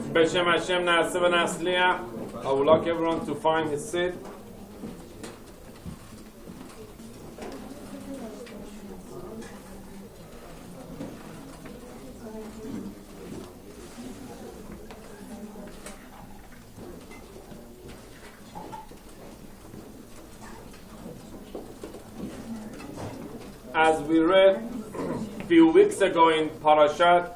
Beshem Hashem Naaseh v'Nasliach. I would like everyone to find his seat. As we read a few weeks ago in Parashat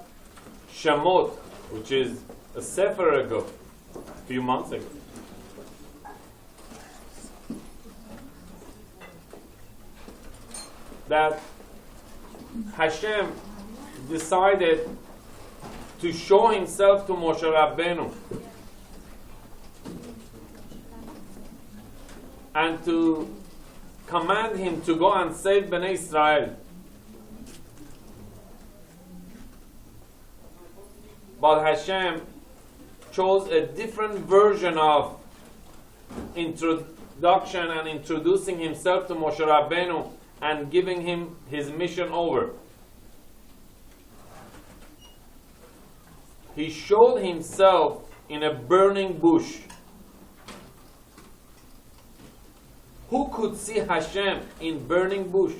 Shemot, which is a sefer ago, a few months ago, that Hashem decided to show himself to Moshe Rabbeinu and to command him to go and save Bnei Israel. But Hashem chose a different version of introduction and introducing himself to Moshe Rabbeinu and giving him his mission over. He showed himself in a burning bush. Who could see Hashem in burning bush?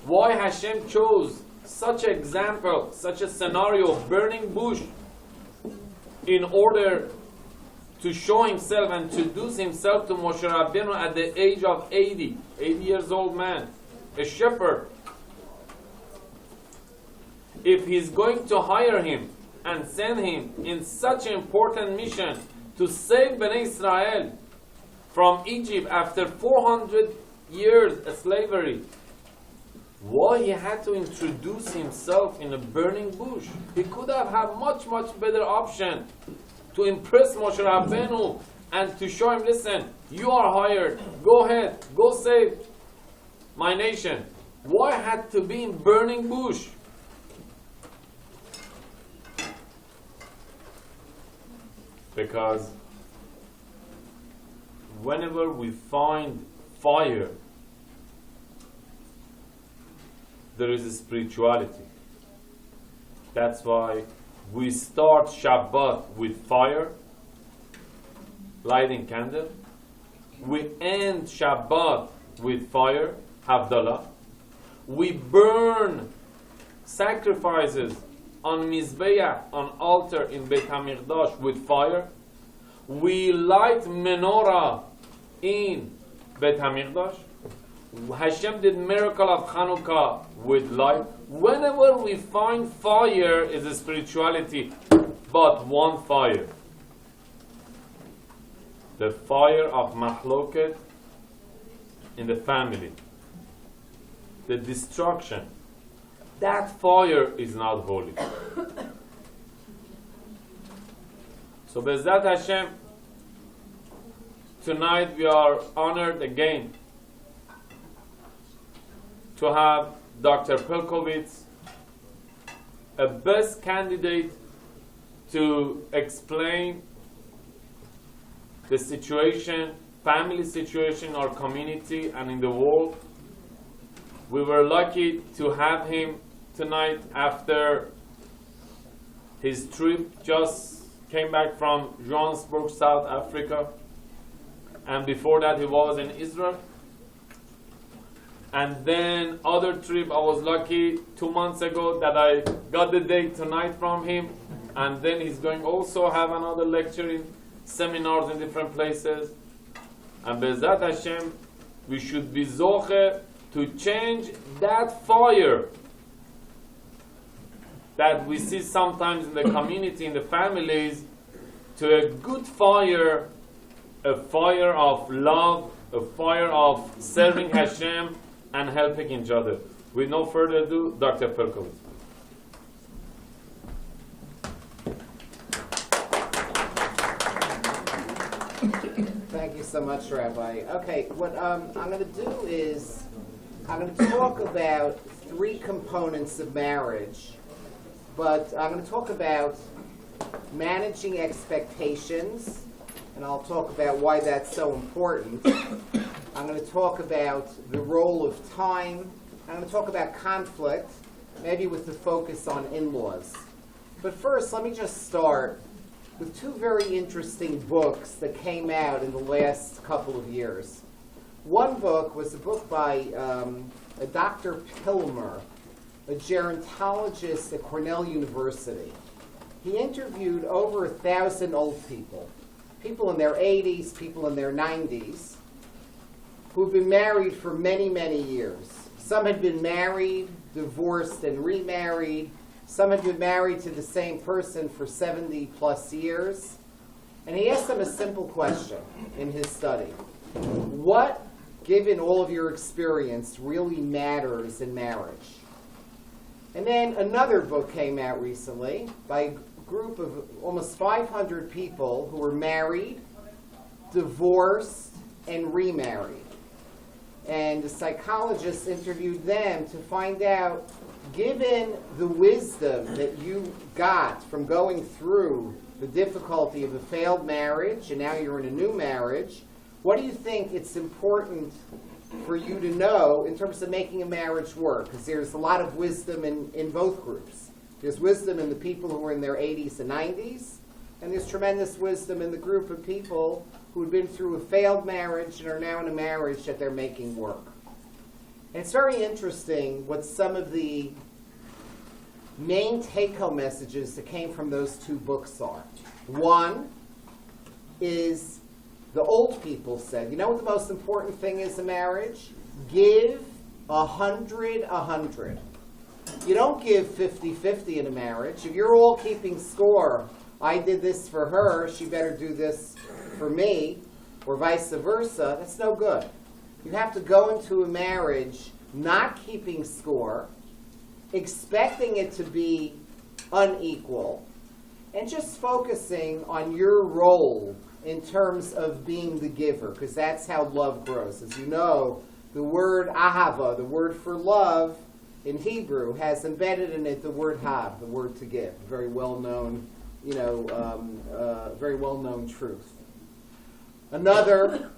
Why Hashem chose such an example, such a scenario of burning bush in order to show himself and to introduce himself to Moshe Rabbeinu at the age of 80 years old man, a shepherd. If he's going to hire him and send him in such an important mission to save Bnei Israel from Egypt after 400 years of slavery, why he had to introduce himself in a burning bush? He could have had much better option to impress Moshe Rabbeinu and to show him, listen, you are hired, go ahead, go save my nation. Why had to be in burning bush? Because whenever we find fire, there is a spirituality. That's why we start Shabbat with fire, lighting candle. We end Shabbat with fire, Havdalah. We burn sacrifices on Mizbeach, on altar in Beit HaMikdash with fire. We light menorah in Beit HaMikdash. Hashem did miracle of Chanukah with light. Whenever we find fire is a spirituality, but one fire. The fire of Mahloket in the family. The destruction. That fire is not holy. So Bezat Hashem, tonight we are honored again to have Dr. Pelvovitz, a best candidate to explain the situation, family situation in our community and in the world. We were lucky to have him tonight after his trip, just came back from Johannesburg, South Africa, and before that he was in Israel. And then other trip, I was lucky 2 months ago that I got the date tonight from him, and then he's going also have another lecture in seminars in different places. And Bezat Hashem, we should be zoche to change that fire that we see sometimes in the community, in the families, to a good fire, a fire of love, a fire of serving Hashem and helping each other. With no further ado, Dr. Pelvovitz. Thank you so much, Rabbi. Okay, what I'm going to do is I'm going to talk about 3 components of marriage, but I'm going to talk about managing expectations, and I'll talk about why that's so important. I'm going to talk about the role of time. I'm going to talk about conflict, maybe with the focus on in-laws. But first, let me just start with two very interesting books that came out in the last couple of years. One book was a book by a Dr. Pilmer, a gerontologist at Cornell University. He interviewed over 1,000 old people, people in their 80s, people in their 90s, who've been married for many, many years. Some had been married, divorced, and remarried. Some had been married to the same person for 70 plus years. And he asked them a simple question in his study. What, given all of your experience, really matters in marriage? And then another book came out recently by a group of almost 500 people who were married, divorced, and remarried. And the psychologists interviewed them to find out, given the wisdom that you got from going through the difficulty of a failed marriage, and now you're in a new marriage, what do you think it's important for you to know in terms of making a marriage work? Because there's a lot of wisdom in both groups. There's wisdom in the people who are in their 80s and 90s, and there's tremendous wisdom in the group of people who had been through a failed marriage and are now in a marriage that they're making work. And it's very interesting what some of the main take-home messages that came from those two books are. One is the old people said, you know what the most important thing is in marriage? Give 100. You don't give 50-50 in a marriage. If you're all keeping score, I did this for her, she better do this for me, or vice versa, that's no good. You have to go into a marriage not keeping score, expecting it to be unequal, and just focusing on your role in terms of being the giver, because that's how love grows. As you know, the word ahava, the word for love in Hebrew, has embedded in it the word hav, the word to give, very well-known, very well-known truth. Another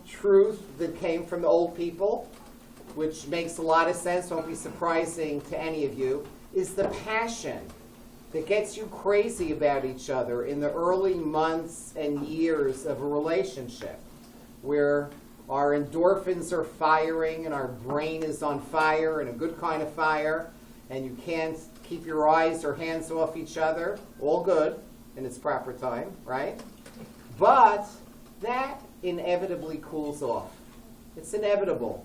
truth that came from the old people, which makes a lot of sense, won't be surprising to any of you, is the passion that gets you crazy about each other in the early months and years of a relationship, where our endorphins are firing and our brain is on fire, and a good kind of fire, and you can't keep your eyes or hands off each other. All good in its proper time, right? But that inevitably cools off. It's inevitable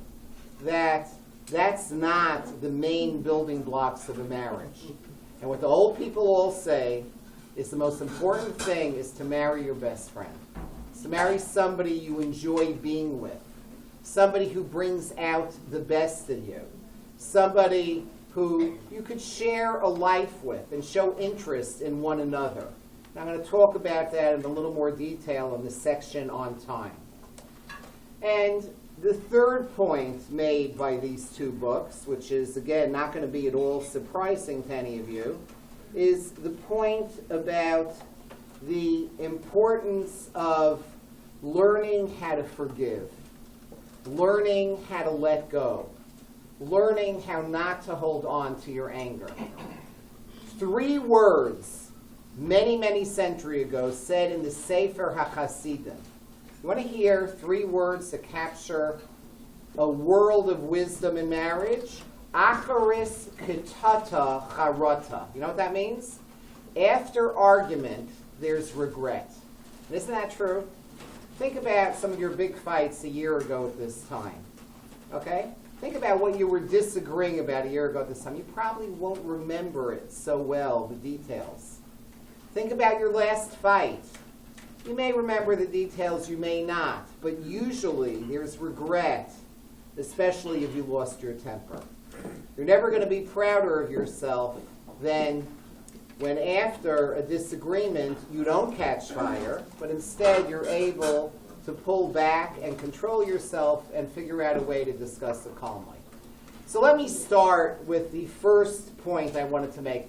that that's not the main building blocks of a marriage. And what the old people all say is the most important thing is to marry your best friend. It's to marry somebody you enjoy being with. Somebody who brings out the best in you. Somebody who you could share a life with and show interest in one another. And I'm going to talk about that in a little more detail in the section on time. And the third point made by these two books, which is, again, not going to be at all surprising to any of you, is the point about the importance of learning how to forgive, learning how to let go, learning how not to hold on to your anger. 3 words, many, many centuries ago, said in the Sefer HaChasidim. You want to hear 3 words that capture a world of wisdom in marriage? Acharis kitata charata. You know what that means? After argument, there's regret. And isn't that true? Think about some of your big fights a year ago at this time. Okay? Think about what you were disagreeing about a year ago at this time. You probably won't remember it so well, the details. Think about your last fight. You may remember the details, you may not. But usually there's regret, especially if you lost your temper. You're never going to be prouder of yourself than when after a disagreement you don't catch fire, but instead you're able to pull back and control yourself and figure out a way to discuss it calmly. So let me start with the first point I wanted to make.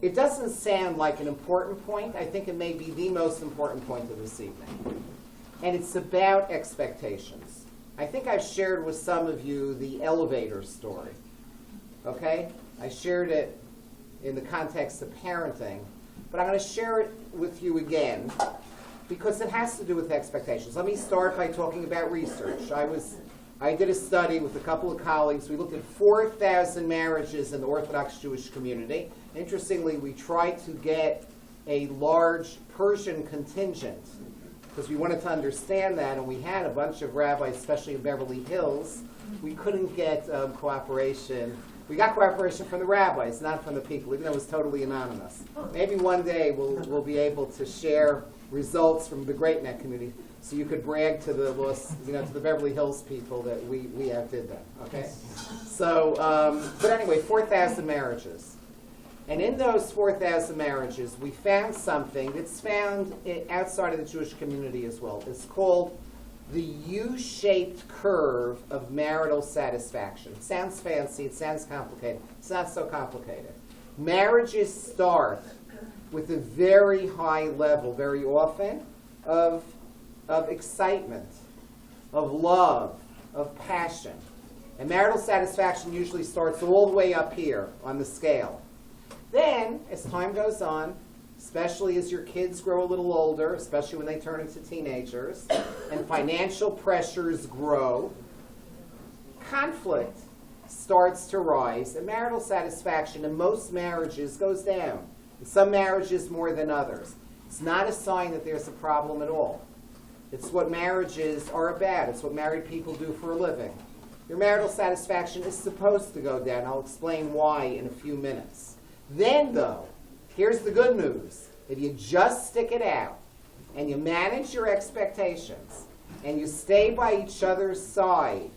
It doesn't sound like an important point. I think it may be the most important point of this evening. And it's about expectations. I think I've shared with some of you the elevator story. Okay? I shared it in the context of parenting. but I'm going to share it with you again because it has to do with expectations. Let me start by talking about research. I did a study with a couple of colleagues. We looked at 4,000 marriages in the Orthodox Jewish community. Interestingly, we tried to get a large Persian contingent because we wanted to understand that, and we had a bunch of rabbis, especially in Beverly Hills. We couldn't get cooperation. We got cooperation from the rabbis, not from the people, even though it was totally anonymous. Maybe one day we'll be able to share results from the Great Neck community, so you could brag to the to the Beverly Hills people that we outdid them. Okay. So, but anyway, 4,000 marriages. And in those 4,000 marriages, we found something that's found outside of the Jewish community as well. It's called the U-shaped curve of marital satisfaction. It sounds fancy, it sounds complicated. It's not so complicated. Marriages start with a very high level, very often, of excitement, of love, of passion. And marital satisfaction usually starts all the way up here on the scale. Then, as time goes on, especially as your kids grow a little older, especially when they turn into teenagers, and financial pressures grow, conflict starts to rise, and marital satisfaction in most marriages goes down. In some marriages more than others. It's not a sign that there's a problem at all. It's what marriages are about. It's what married people do for a living. Your marital satisfaction is supposed to go down. I'll explain why in a few minutes. Then, though, here's the good news. If you just stick it out and you manage your expectations and you stay by each other's side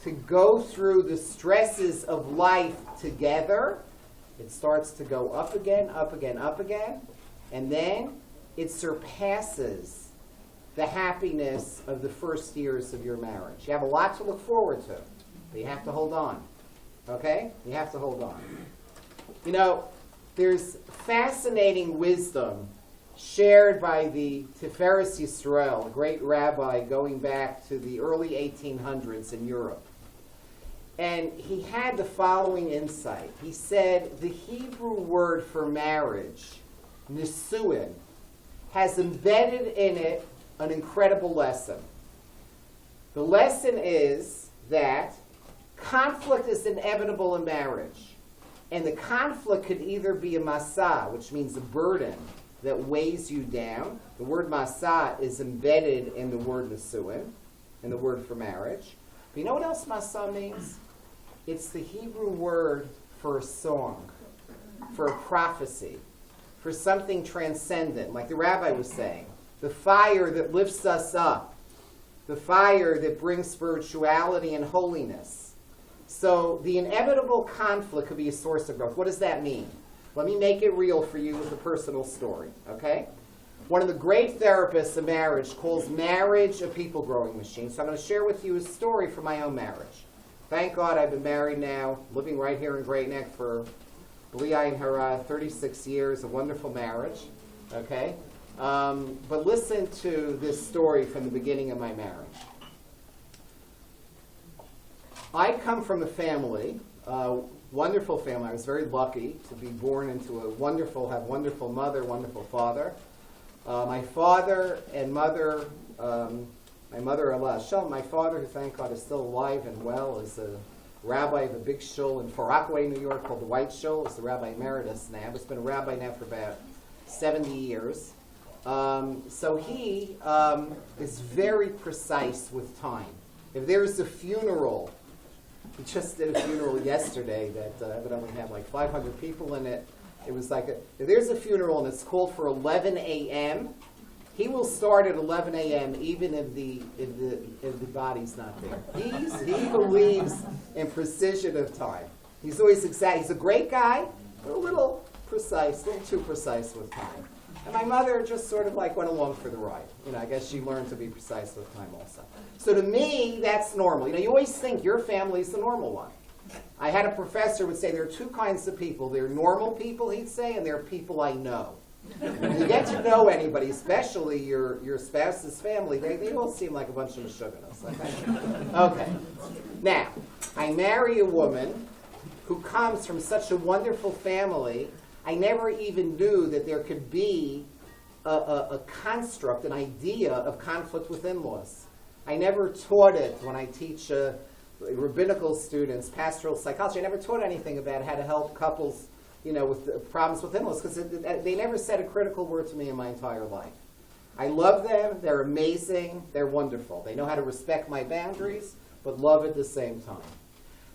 to go through the stresses of life together, it starts to go up again, up again, up again, and then it surpasses the happiness of the first years of your marriage. You have a lot to look forward to, but you have to hold on. Okay? You have to hold on. You know, there's fascinating wisdom shared by the Tiferes Yisrael, a great rabbi going back to the early 1800s in Europe. And he had the following insight. He said the Hebrew word for marriage, nisuin, has embedded in it an incredible lesson. The lesson is that conflict is inevitable in marriage. And the conflict could either be a masa, which means a burden that weighs you down. The word masa is embedded in the word nisuin, in the word for marriage. But you know what else masa means? It's the Hebrew word for a song, for a prophecy, for something transcendent, like the rabbi was saying. The fire that lifts us up, the fire that brings spirituality and holiness. So the inevitable conflict could be a source of growth. What does that mean? Let me make it real for you with a personal story, okay? One of the great therapists of marriage calls marriage a people-growing machine. So I'm going to share with you a story from my own marriage. Thank God I've been married now, living right here in Great Neck for, B'li Ayin Hara, 36 years, a wonderful marriage, okay? But listen to this story from the beginning of my marriage. I come from a family, wonderful family. I was very lucky to be born into have wonderful mother, wonderful father. My father and mother, my mother Allah Hashem, my father, who thank God is still alive and well, is a rabbi of a big shul in Far Rockaway, New York, called the White Shul. Is the rabbi emeritus now. He's been a rabbi now for about 70 years. So he is very precise with time. If there's a funeral, we just did a funeral yesterday that evidently had like 500 people in it. It was like, if there's a funeral and it's called for 11 a.m., he will start at 11 a.m. even if the body's not there. He believes in precision of time. He's always exact. He's a great guy, but a little precise, a little too precise with time. And my mother just sort of like went along for the ride. You know, I guess she learned to be precise with time also. So to me, that's normal. You know, you always think your family's the normal one. I had a professor would say there are two kinds of people. There are normal people, he'd say, and there are people I know. When you get to know anybody, especially your spouse's family, they all seem like a bunch of mishuganos. Okay. Now, I marry a woman who comes from such a wonderful family I never even knew that there could be a construct, an idea of conflict with in-laws. I never taught it when I teach rabbinical students, pastoral psychology. I never taught anything about how to help couples, with problems with in-laws, because they never said a critical word to me in my entire life. I love them. They're amazing. They're wonderful. They know how to respect my boundaries, but love at the same time.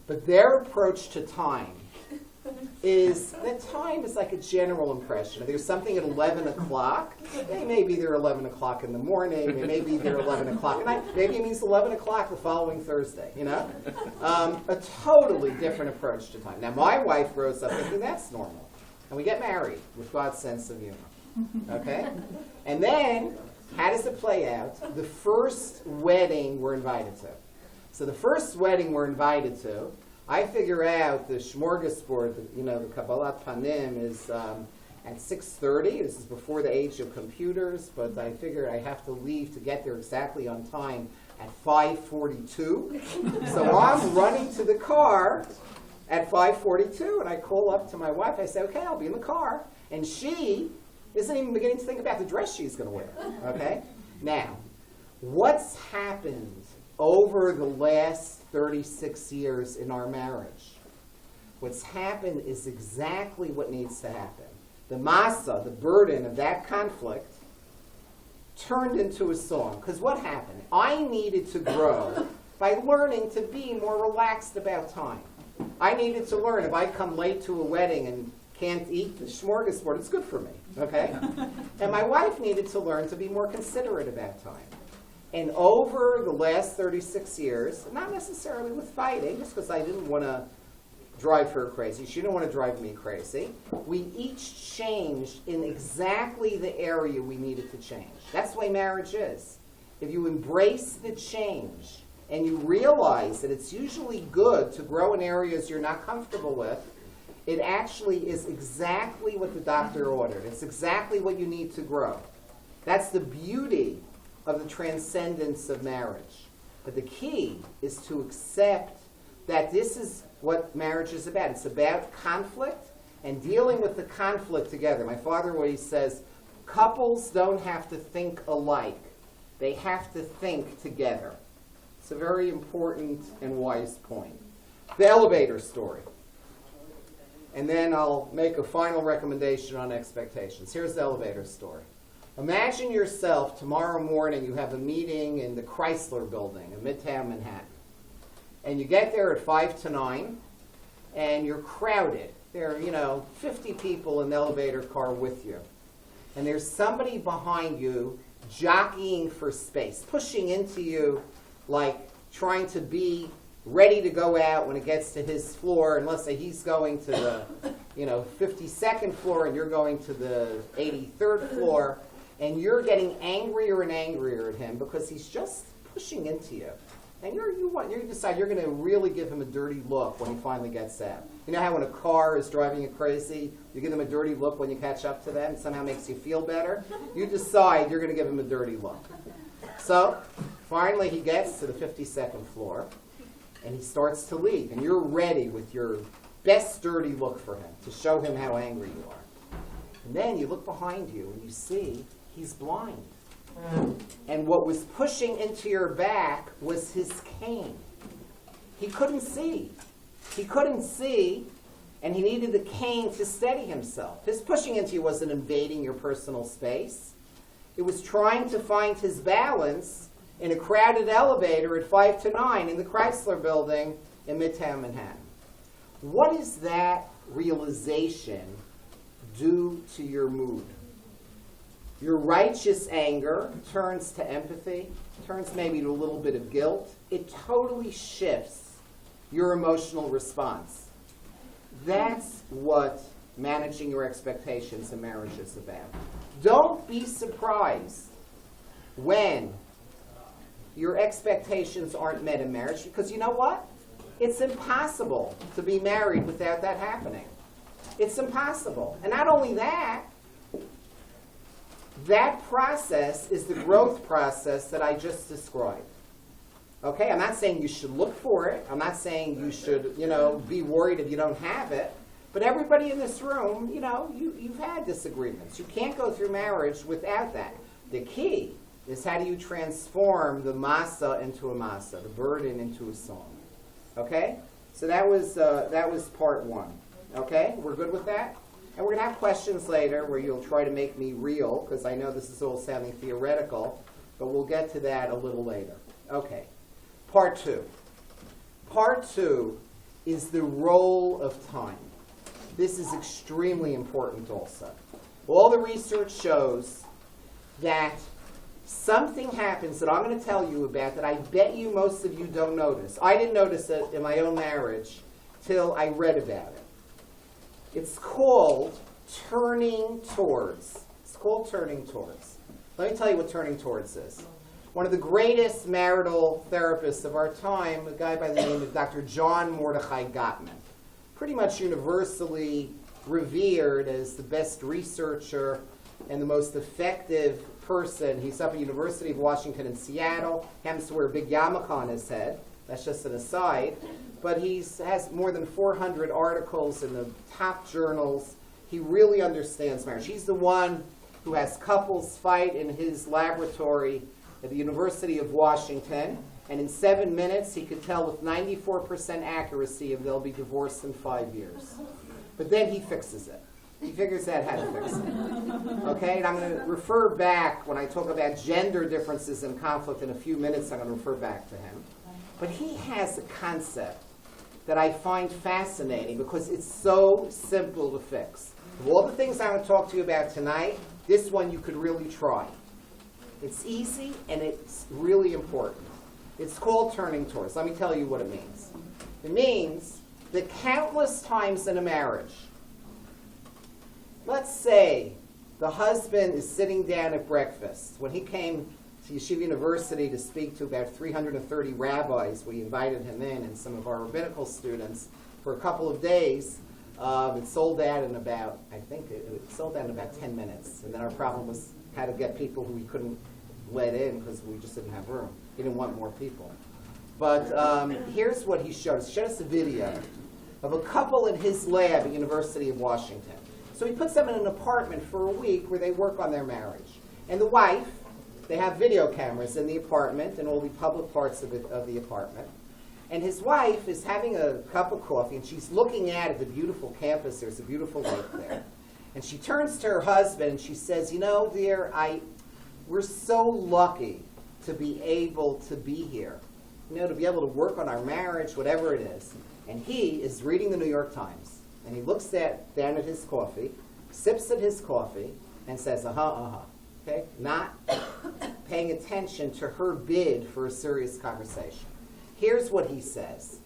But their approach to time is that time is like a general impression. If there's something at 11 o'clock, maybe they're 11 o'clock in the morning, maybe they're 11 o'clock at night, maybe it means 11 o'clock the following Thursday, A totally different approach to time. Now, my wife grows up thinking that's normal. And we get married with God's sense of humor. Okay? And then, how does it play out? The first wedding we're invited to. So the first wedding we're invited to, I figure out the smorgasbord, the Kabbalat Panim is at 6:30. This is before the age of computers, but I figure I have to leave to get there exactly on time at 5:42. So I'm running to the car at 5:42, and I call up to my wife. I say, okay, I'll be in the car. And she isn't even beginning to think about the dress she's going to wear. Okay? Now, what's happened over the last 36 years in our marriage? What's happened is exactly what needs to happen. The masa, the burden of that conflict, turned into a song. Because what happened? I needed to grow by learning to be more relaxed about time. I needed to learn if I come late to a wedding and can't eat the smorgasbord, it's good for me, okay? And my wife needed to learn to be more considerate about time. And over the last 36 years, not necessarily with fighting, just because I didn't want to drive her crazy, she didn't want to drive me crazy, we each changed in exactly the area we needed to change. That's the way marriage is. If you embrace the change and you realize that it's usually good to grow in areas you're not comfortable with, it actually is exactly what the doctor ordered. It's exactly what you need to grow. That's the beauty of the transcendence of marriage. But the key is to accept that this is what marriage is about. It's about conflict and dealing with the conflict together. My father always says, couples don't have to think alike. They have to think together. It's a very important and wise point. The elevator story. And then I'll make a final recommendation on expectations. Here's the elevator story. Imagine yourself tomorrow morning, you have a meeting in the Chrysler building in Midtown Manhattan. And you get there at 5 to 9, and you're crowded. There are, 50 people in the elevator car with you. And there's somebody behind you jockeying for space, pushing into you, like trying to be ready to go out when it gets to his floor, and let's say he's going to the 52nd floor and you're going to the 83rd floor, and you're getting angrier and angrier at him because he's just pushing into you. And you decide you're going to really give him a dirty look when he finally gets out. You know how when a car is driving you crazy, you give them a dirty look when you catch up to them, it somehow makes you feel better? You decide you're going to give him a dirty look. So, finally he gets to the 52nd floor, and he starts to leave, and you're ready with your best dirty look for him to show him how angry you are. And then you look behind you, and you see he's blind. And what was pushing into your back was his cane. He couldn't see. He couldn't see, and he needed the cane to steady himself. His pushing into you wasn't invading your personal space. It was trying to find his balance in a crowded elevator at 5 to 9 in the Chrysler building in Midtown Manhattan. What does that realization do to your mood? Your righteous anger turns to empathy, turns maybe to a little bit of guilt. It totally shifts your emotional response. That's what managing your expectations in marriage is about. Don't be surprised when your expectations aren't met in marriage, because you know what? It's impossible to be married without that happening. It's impossible. And not only that, that process is the growth process that I just described. Okay, I'm not saying you should look for it. I'm not saying you should, be worried if you don't have it. But everybody in this room, you've had disagreements. You can't go through marriage without that. The key is how do you transform the masa into a masa, the burden into a song. Okay? So that was part one. Okay? We're good with that? And we're going to have questions later where you'll try to make me real, because I know this is all sounding theoretical, but we'll get to that a little later. Okay. Part two. Part two is the role of time. This is extremely important also. All the research shows that something happens that I'm going to tell you about that I bet you most of you don't notice. I didn't notice it in my own marriage till I read about it. It's called turning towards. It's called turning towards. Let me tell you what turning towards is. One of the greatest marital therapists of our time, a guy by the name of Dr. John Mordechai Gottman, pretty much universally revered as the best researcher and the most effective person. He's up at University of Washington in Seattle, happens to wear a big yarmulke on his head. That's just an aside. But he has more than 400 articles in the top journals. He really understands marriage. He's the one who has couples fight in his laboratory at the University of Washington. And in 7 minutes, he could tell with 94% accuracy if they'll be divorced in 5 years. But then he fixes it. He figures out how to fix it. Okay? And I'm going to refer back, when I talk about gender differences and conflict in a few minutes, I'm going to refer back to him. But he has a concept that I find fascinating because it's so simple to fix. Of all the things I'm going to talk to you about tonight, this one you could really try. It's easy and it's really important. It's called turning towards. Let me tell you what it means. It means that countless times in a marriage, let's say the husband is sitting down at breakfast. When he came to Yeshiva University to speak to about 330 rabbis, we invited him in and some of our rabbinical students for a couple of days. It sold out in about, it sold out in about 10 minutes. And then our problem was how to get people who we couldn't let in because we just didn't have room. He didn't want more people. But here's what he showed us. He showed us a video of a couple in his lab at University of Washington. So he puts them in an apartment for a week where they work on their marriage. And the wife, they have video cameras in the apartment and all the public parts of the apartment. And his wife is having a cup of coffee, and she's looking at the beautiful campus. There's a beautiful lake there. And she turns to her husband, and she says, dear, we're so lucky to be able to be here, to be able to work on our marriage, whatever it is. And he is reading the New York Times. And he looks down at his coffee, sips at his coffee, and says, okay? Not paying attention to her bid for a serious conversation. Here's what he says.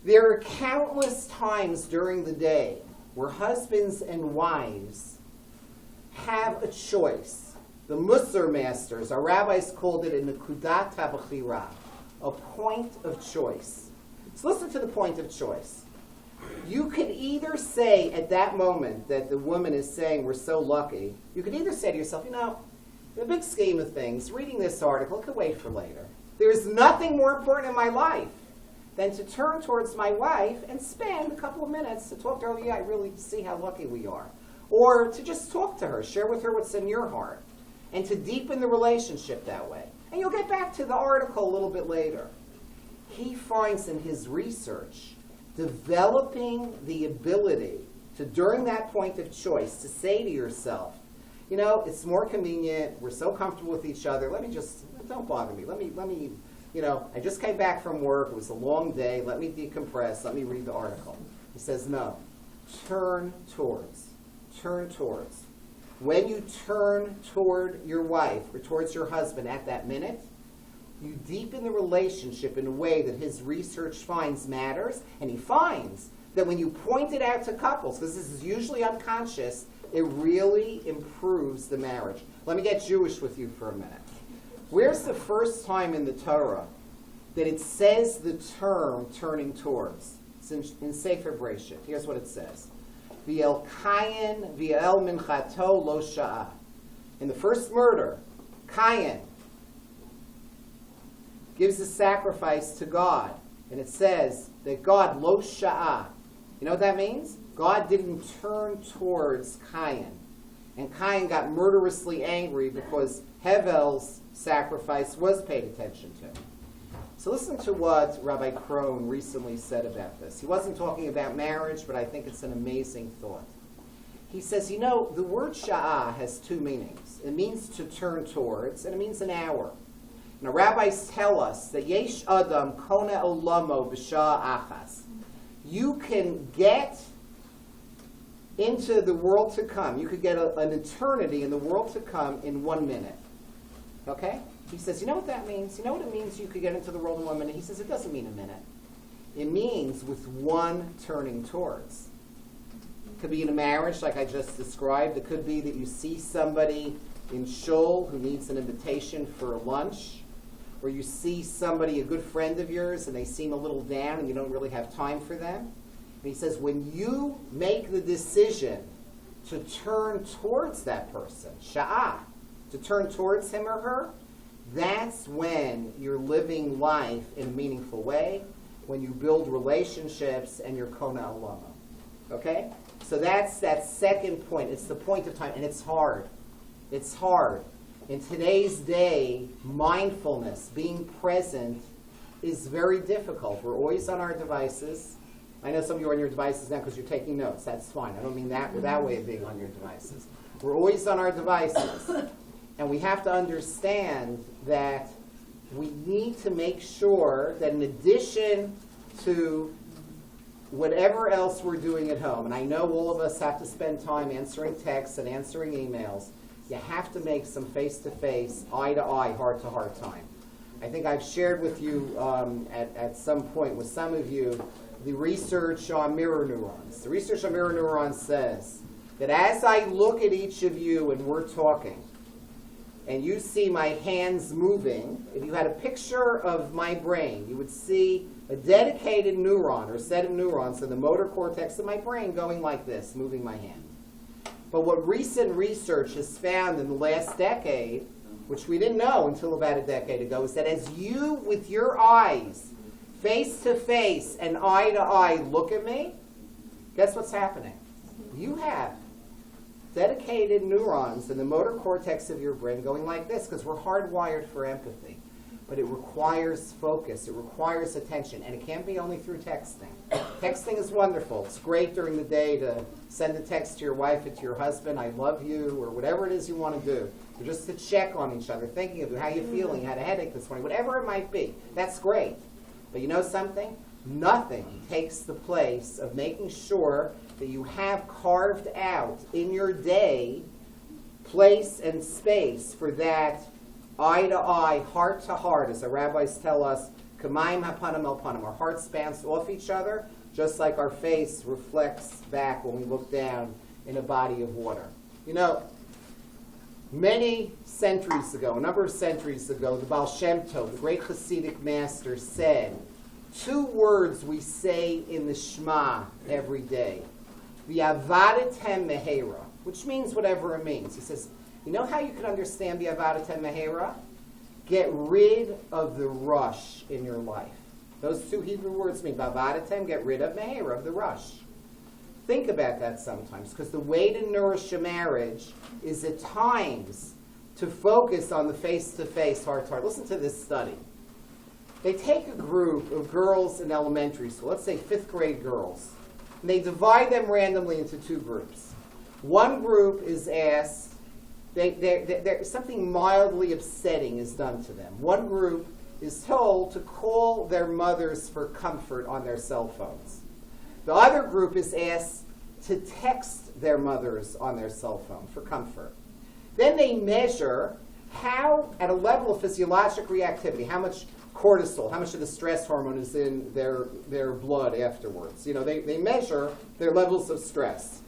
There are countless times during the day where husbands and wives have a choice. The Musar masters, our rabbis called it a nekudat habachira, a point of choice. So listen to the point of choice. You could either say at that moment that the woman is saying we're so lucky, you could either say to yourself, in the big scheme of things, reading this article could wait for later. There's nothing more important in my life than to turn towards my wife and spend a couple of minutes to talk to her. I really see how lucky we are. Or to just talk to her, share with her what's in your heart, and to deepen the relationship that way. And you'll get back to the article a little bit later. He finds in his research developing the ability to, during that point of choice, to say to yourself, it's more convenient, we're so comfortable with each other, don't bother me, let me, I just came back from work, it was a long day, let me decompress, let me read the article. He says, no, turn towards. When you turn toward your wife or towards your husband at that minute, you deepen the relationship in a way that his research finds matters, and he finds that when you point it out to couples, because this is usually unconscious, it really improves the marriage. Let me get Jewish with you for a minute. Where's the first time in the Torah that it says the term turning towards? It's in Sefer Bereshit. Here's what it says. V'el Kayin v'el minchato lo sha'ah. In the first murder, Kayin gives a sacrifice to God. And it says that God lo sha'ah. You know what that means? God didn't turn towards Cain. And Cain got murderously angry because Hevel's sacrifice was paid attention to. So listen to what Rabbi Krohn recently said about this. He wasn't talking about marriage, but I think it's an amazing thought. He says, you know, the word sha'ah has two meanings. It means to turn towards, and it means an hour. Now, rabbis tell us that yesh adam kona olamo b'sha'a achas. You can get into the world to come. You could get an eternity in the world to come in 1 minute. Okay? He says, you know what that means? You know what it means you could get into the world in 1 minute? He says, it doesn't mean a minute. It means with one turning towards. It could be in a marriage like I just described. It could be that you see somebody in shul who needs an invitation for lunch. Or you see somebody, a good friend of yours, and they seem a little down and you don't really have time for them. And he says, when you make the decision to turn towards that person, sha'ah, to turn towards him or her, that's when you're living life in a meaningful way, when you build relationships and you're kona alama. Okay? So that's that second point. It's the point of time, and it's hard. It's hard. In today's day, mindfulness, being present, is very difficult. We're always on our devices. I know some of you are on your devices now because you're taking notes. That's fine. I don't mean that way of being on your devices. We're always on our devices. And we have to understand that we need to make sure that in addition to whatever else we're doing at home, and I know all of us have to spend time answering texts and answering emails, you have to make some face-to-face, eye-to-eye, heart-to-heart time. I think I've shared with you at some point with some of you the research on mirror neurons. The research on mirror neurons says that as I look at each of you and we're talking, and you see my hands moving, if you had a picture of my brain, you would see a dedicated neuron or set of neurons in the motor cortex of my brain going like this, moving my hand. But what recent research has found in the last decade, which we didn't know until about a decade ago, is that as you, with your eyes, face to face and eye to eye, look at me, guess what's happening? You have dedicated neurons in the motor cortex of your brain going like this, because we're hardwired for empathy. But it requires focus, it requires attention, and it can't be only through texting. Texting is wonderful. It's great during the day to send a text to your wife or to your husband, I love you, or whatever it is you want to do. Or just to check on each other, thinking of you, how you feeling, you had a headache this morning, whatever it might be. That's great. But you know something? Nothing takes the place of making sure that you have carved out in your day place and space for that eye-to-eye, heart-to-heart, as the rabbis tell us, kamayim hapanim el panim. Our hearts bounce off each other, just like our face reflects back when we look down in a body of water. You know, many centuries ago, a number of centuries ago, the Baal Shem Tov, the great Hasidic master, said, 2 words we say in the Shema every day. V'yavadetem mehera, which means whatever it means. He says, you know how you can understand v'yavadetem mehera? Get rid of the rush in your life. Those 2 Hebrew words mean v'yavadetem, get rid of mehera, of the rush. Think about that sometimes, because the way to nourish a marriage is at times to focus on the face-to-face, heart-to-heart. Listen to this study. They take a group of girls in elementary school, let's say 5th grade girls, and they divide them randomly into 2 groups. One group is asked, something mildly upsetting is done to them. One group is told to call their mothers for comfort on their cell phones. The other group is asked to text their mothers on their cell phone for comfort. Then they measure how, at a level of physiologic reactivity, how much cortisol, how much of the stress hormone is in their blood afterwards. You know, they measure their levels of stress.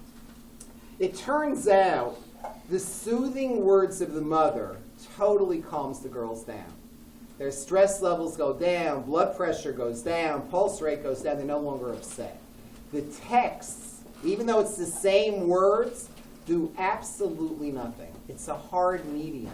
It turns out the soothing words of the mother totally calms the girls down. Their stress levels go down, blood pressure goes down, pulse rate goes down, they're no longer upset. The texts, even though it's the same words, do absolutely nothing. It's a hard medium.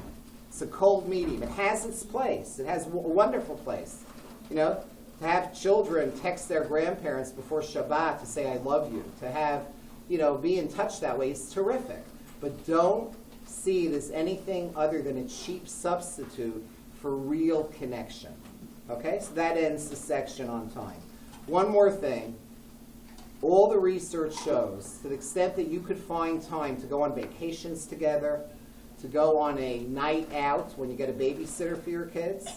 It's a cold medium. It has its place. It has a wonderful place. You know, to have children text their grandparents before Shabbat to say, I love you. To have be in touch that way is terrific. But don't see it as anything other than a cheap substitute for real connection. Okay, so that ends the section on time. One more thing. All the research shows, to the extent that you could find time to go on vacations together, to go on a night out when you get a babysitter for your kids,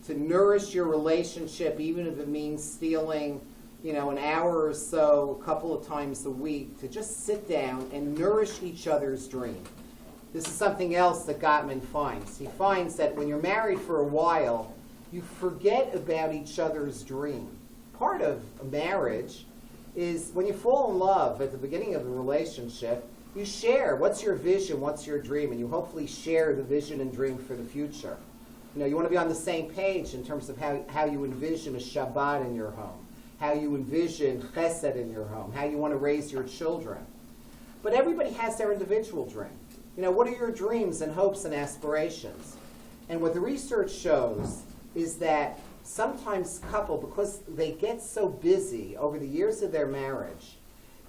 to nourish your relationship, even if it means stealing, an hour or so, a couple of times a week, to just sit down and nourish each other's dream. This is something else that Gottman finds. He finds that when you're married for a while, you forget about each other's dream. Part of a marriage is when you fall in love at the beginning of the relationship, you share what's your vision, what's your dream, and you hopefully share the vision and dream for the future. You want to be on the same page in terms of how you envision a Shabbat in your home, how you envision chesed in your home, how you want to raise your children. But everybody has their individual dream. What are your dreams and hopes and aspirations? And what the research shows is that sometimes couple, because they get so busy over the years of their marriage,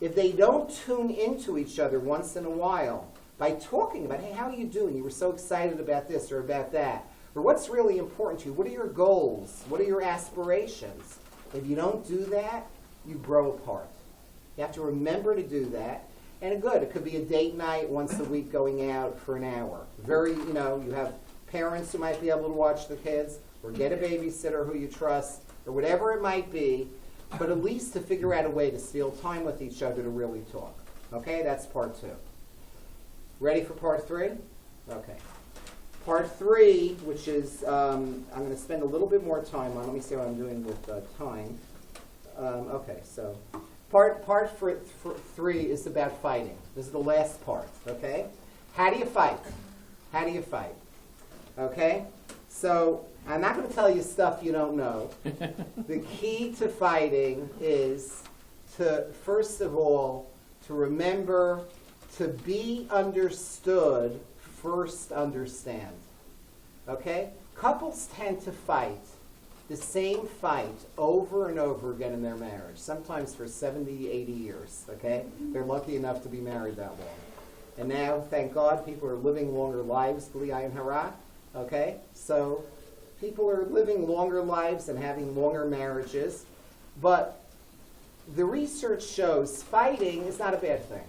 if they don't tune into each other once in a while by talking about, hey, how are you doing? You were so excited about this or about that. Or what's really important to you? What are your goals? What are your aspirations? If you don't do that, you grow apart. You have to remember to do that. And it could be a date night once a week going out for an hour. You have parents who might be able to watch the kids, or get a babysitter who you trust, or whatever it might be, but at least to figure out a way to steal time with each other to really talk. Okay, that's part 2. Ready for part 3? Okay. Part 3, which is, I'm going to spend a little bit more time on. Let me see what I'm doing with time. Okay, so part 3 is about fighting. This is the last part, okay? How do you fight? How do you fight? Okay? So I'm not going to tell you stuff you don't know. The key to fighting is to, first of all, to remember to be understood, first understand. Okay? Couples tend to fight the same fight over and over again in their marriage, sometimes for 70, 80 years. Okay? They're lucky enough to be married that long. And now, thank God, people are living longer lives, B'li Ayin Hara. Okay? So people are living longer lives and having longer marriages. But the research shows fighting is not a bad thing.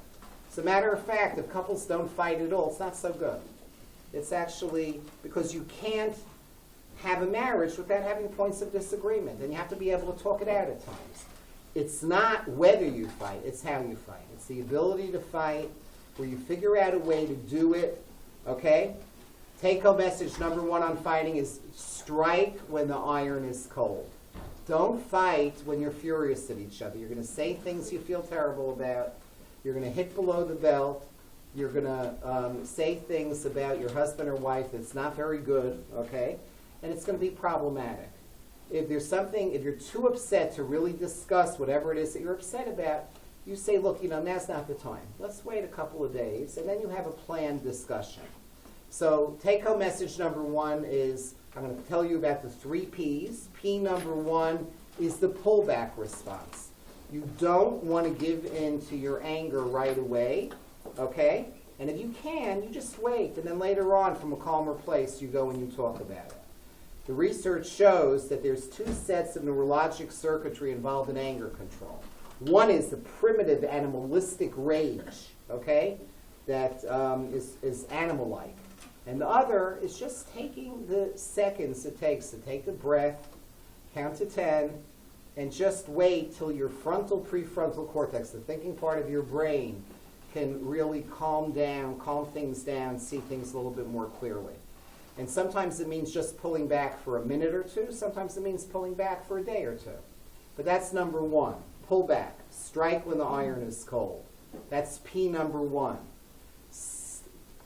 As a matter of fact, if couples don't fight at all, it's not so good. It's actually because you can't have a marriage without having points of disagreement. And you have to be able to talk it out at times. It's not whether you fight, it's how you fight. It's the ability to fight where you figure out a way to do it. Okay? Take-home message number 1 on fighting is strike when the iron is cold. Don't fight when you're furious at each other. You're going to say things you feel terrible about. You're going to hit below the belt. You're going to say things about your husband or wife that's not very good, okay? And it's going to be problematic. If you're too upset to really discuss whatever it is that you're upset about, you say, look, now's not the time. Let's wait a couple of days, and then you have a planned discussion. So take-home message number 1 is, I'm going to tell you about the 3 Ps. P number 1 is the pullback response. You don't want to give in to your anger right away, okay? And if you can, you just wait, and then later on, from a calmer place, you go and you talk about it. The research shows that there's 2 sets of neurologic circuitry involved in anger control. One is the primitive animalistic rage, okay, that is animal-like. And the other is just taking the seconds it takes to take a breath, count to 10, and just wait till your frontal prefrontal cortex, the thinking part of your brain, can really calm things down, see things a little bit more clearly. And sometimes it means just pulling back for a minute or 2. Sometimes it means pulling back for a day or 2. But that's number 1. Pull back. Strike when the iron is cold. That's P number 1.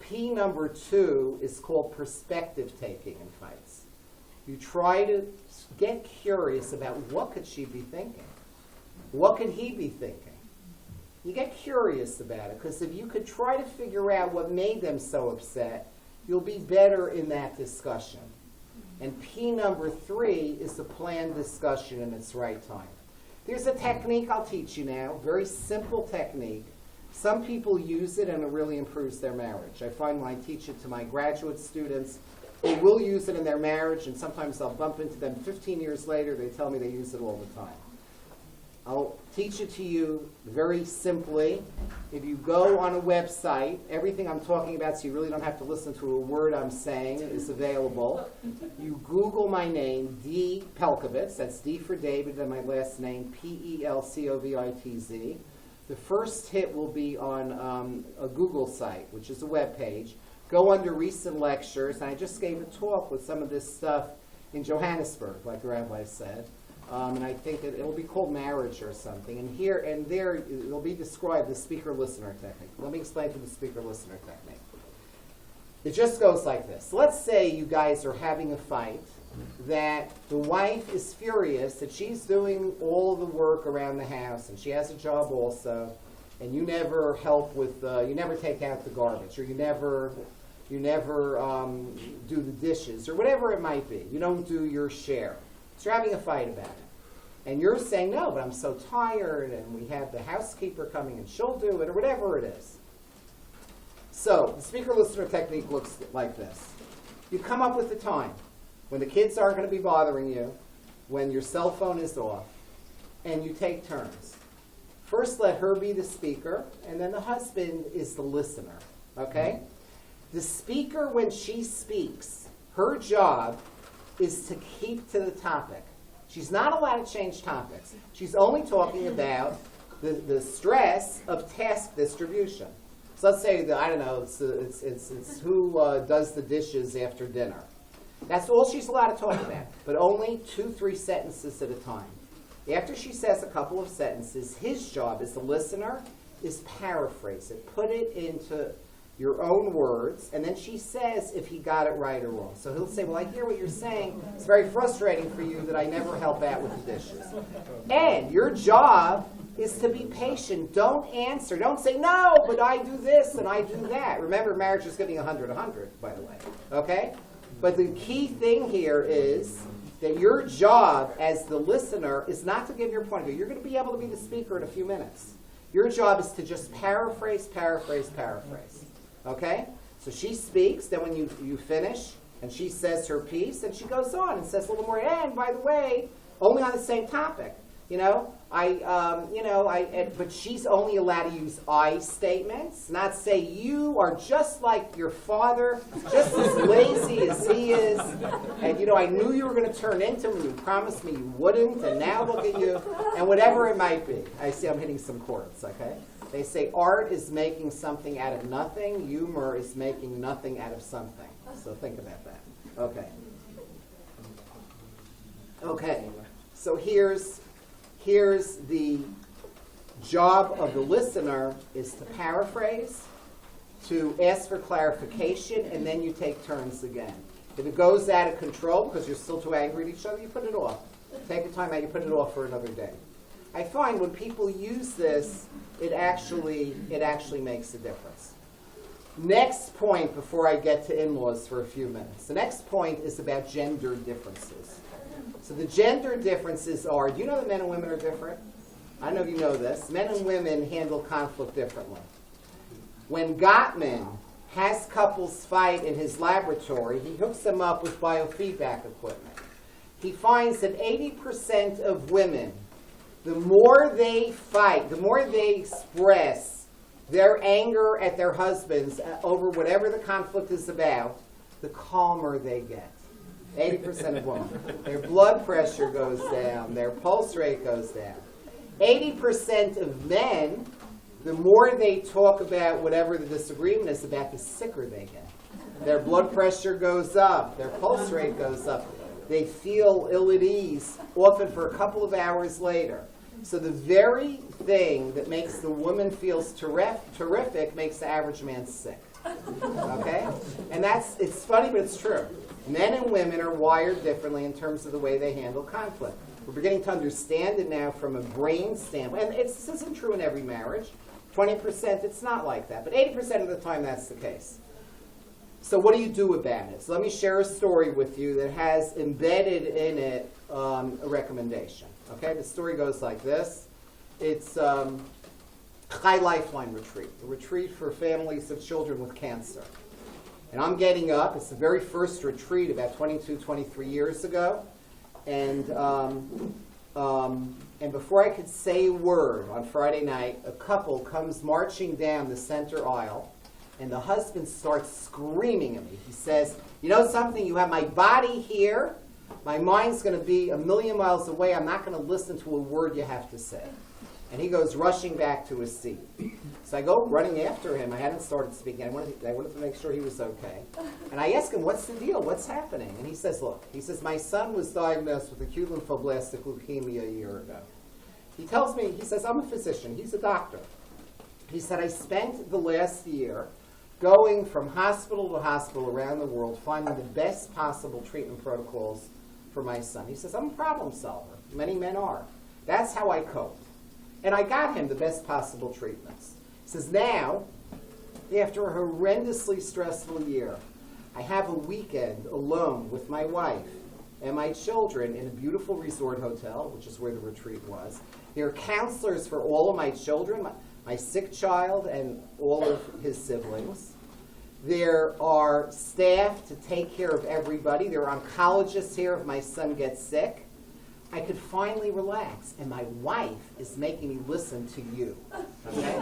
P number 2 is called perspective taking in fights. You try to get curious about what could she be thinking? What could he be thinking? You get curious about it, because if you could try to figure out what made them so upset, you'll be better in that discussion. And P number 3 is the planned discussion in its right time. There's a technique I'll teach you now, very simple technique, Some people use it and it really improves their marriage. I find when I teach it to my graduate students, they will use it in their marriage, and sometimes I'll bump into them 15 years later. They tell me they use it all the time. I'll teach it to you very simply. If you go on a website, everything I'm talking about, so you really don't have to listen to a word I'm saying, is available. You Google my name, D. Pelvovitz, that's D for David, and my last name, Pelcovitz. The first hit will be on a Google site, which is a web page. Go under recent lectures, and I just gave a talk with some of this stuff in Johannesburg, like the rabbi said. And I think it will be called marriage or something. And here and there, it will be described the speaker-listener technique. Let me explain to you the speaker-listener technique. It just goes like this. Let's say you guys are having a fight, that the wife is furious that she's doing all the work around the house, and she has a job also, and you never help with, you never take out the garbage, or you never do the dishes, or whatever it might be. You don't do your share. So you're having a fight about it. And you're saying, no, but I'm so tired, and we have the housekeeper coming, and she'll do it, or whatever it is. So the speaker-listener technique looks like this. You come up with the time when the kids aren't going to be bothering you, when your cell phone is off, and you take turns. First, let her be the speaker, and then the husband is the listener, okay? The speaker, when she speaks, her job is to keep to the topic. She's not allowed to change topics. She's only talking about the stress of task distribution. So let's say that, I don't know, it's who does the dishes after dinner. That's all she's allowed to talk about, but only 2-3 sentences at a time. After she says a couple of sentences, his job as the listener is paraphrase it, put it into your own words, and then she says if he got it right or wrong. So he'll say, well, I hear what you're saying. It's very frustrating for you that I never help out with the dishes. And your job is to be patient. Don't answer. Don't say, no, but I do this and I do that. Remember, marriage is getting 100-100, by the way. Okay? But the key thing here is that your job as the listener is not to give your point of view. You're going to be able to be the speaker in a few minutes. Your job is to just paraphrase, paraphrase, paraphrase. Okay? So she speaks, then when you finish, and she says her piece, and she goes on and says a little more, and by the way, only on the same topic. But she's only allowed to use I statements, not say, you are just like your father, just as lazy as he is, and I knew you were going to turn into him, and you promised me you wouldn't, and now look at you, and whatever it might be. I see I'm hitting some chords, okay? They say art is making something out of nothing, humor is making nothing out of something. So think about that. Okay. Okay, so here's the job of the listener is to paraphrase, to ask for clarification, and then you take turns again. If it goes out of control because you're still too angry at each other, you put it off. Take the time out, you put it off for another day. I find when people use this, it actually makes a difference. Next point before I get to in-laws for a few minutes. The next point is about gender differences. So the gender differences are, do you know that men and women are different? I don't know if you know this. Men and women handle conflict differently. When Gottman has couples fight in his laboratory, he hooks them up with biofeedback equipment. He finds that 80% of women, the more they fight, the more they express their anger at their husbands over whatever the conflict is about, the calmer they get. 80% of women. Their blood pressure goes down. Their pulse rate goes down. 80% of men, the more they talk about whatever the disagreement is about, the sicker they get. Their blood pressure goes up. Their pulse rate goes up. They feel ill at ease, often for a couple of hours later. So the very thing that makes the woman feel terrific makes the average man sick. Okay? And it's funny, but it's true. Men and women are wired differently in terms of the way they handle conflict. We're beginning to understand it now from a brain standpoint. And this isn't true in every marriage. 20%, it's not like that. But 80% of the time, that's the case. So what do you do about it? So let me share a story with you that has embedded in it a recommendation. Okay, the story goes like this. It's High Lifeline retreat, a retreat for families of children with cancer. And I'm getting up. It's the very first retreat about 22, 23 years ago. And before I could say a word on Friday night, a couple comes marching down the center aisle, and the husband starts screaming at me. He says, "You know something? You have my body here. My mind's going to be a million miles away. I'm not going to listen to a word you have to say." And he goes rushing back to his seat. So I go running after him. I hadn't started speaking. I wanted to make sure he was okay. And I ask him, "What's the deal? What's happening?" And he says, "Look," he says, "my son was diagnosed with acute lymphoblastic leukemia a year ago." He tells me, he says, "I'm a physician." He's a doctor. He said, "I spent the last year going from hospital to hospital around the world, finding the best possible treatment protocols for my son." He says, "I'm a problem solver. Many men are. That's how I coped. And I got him the best possible treatments." He says, "Now, after a horrendously stressful year, I have a weekend alone with my wife and my children in a beautiful resort hotel," which is where the retreat was. "There are counselors for all of my children, my sick child and all of his siblings. There are staff to take care of everybody. There are oncologists here if my son gets sick. I could finally relax, and my wife is making me listen to you." Okay?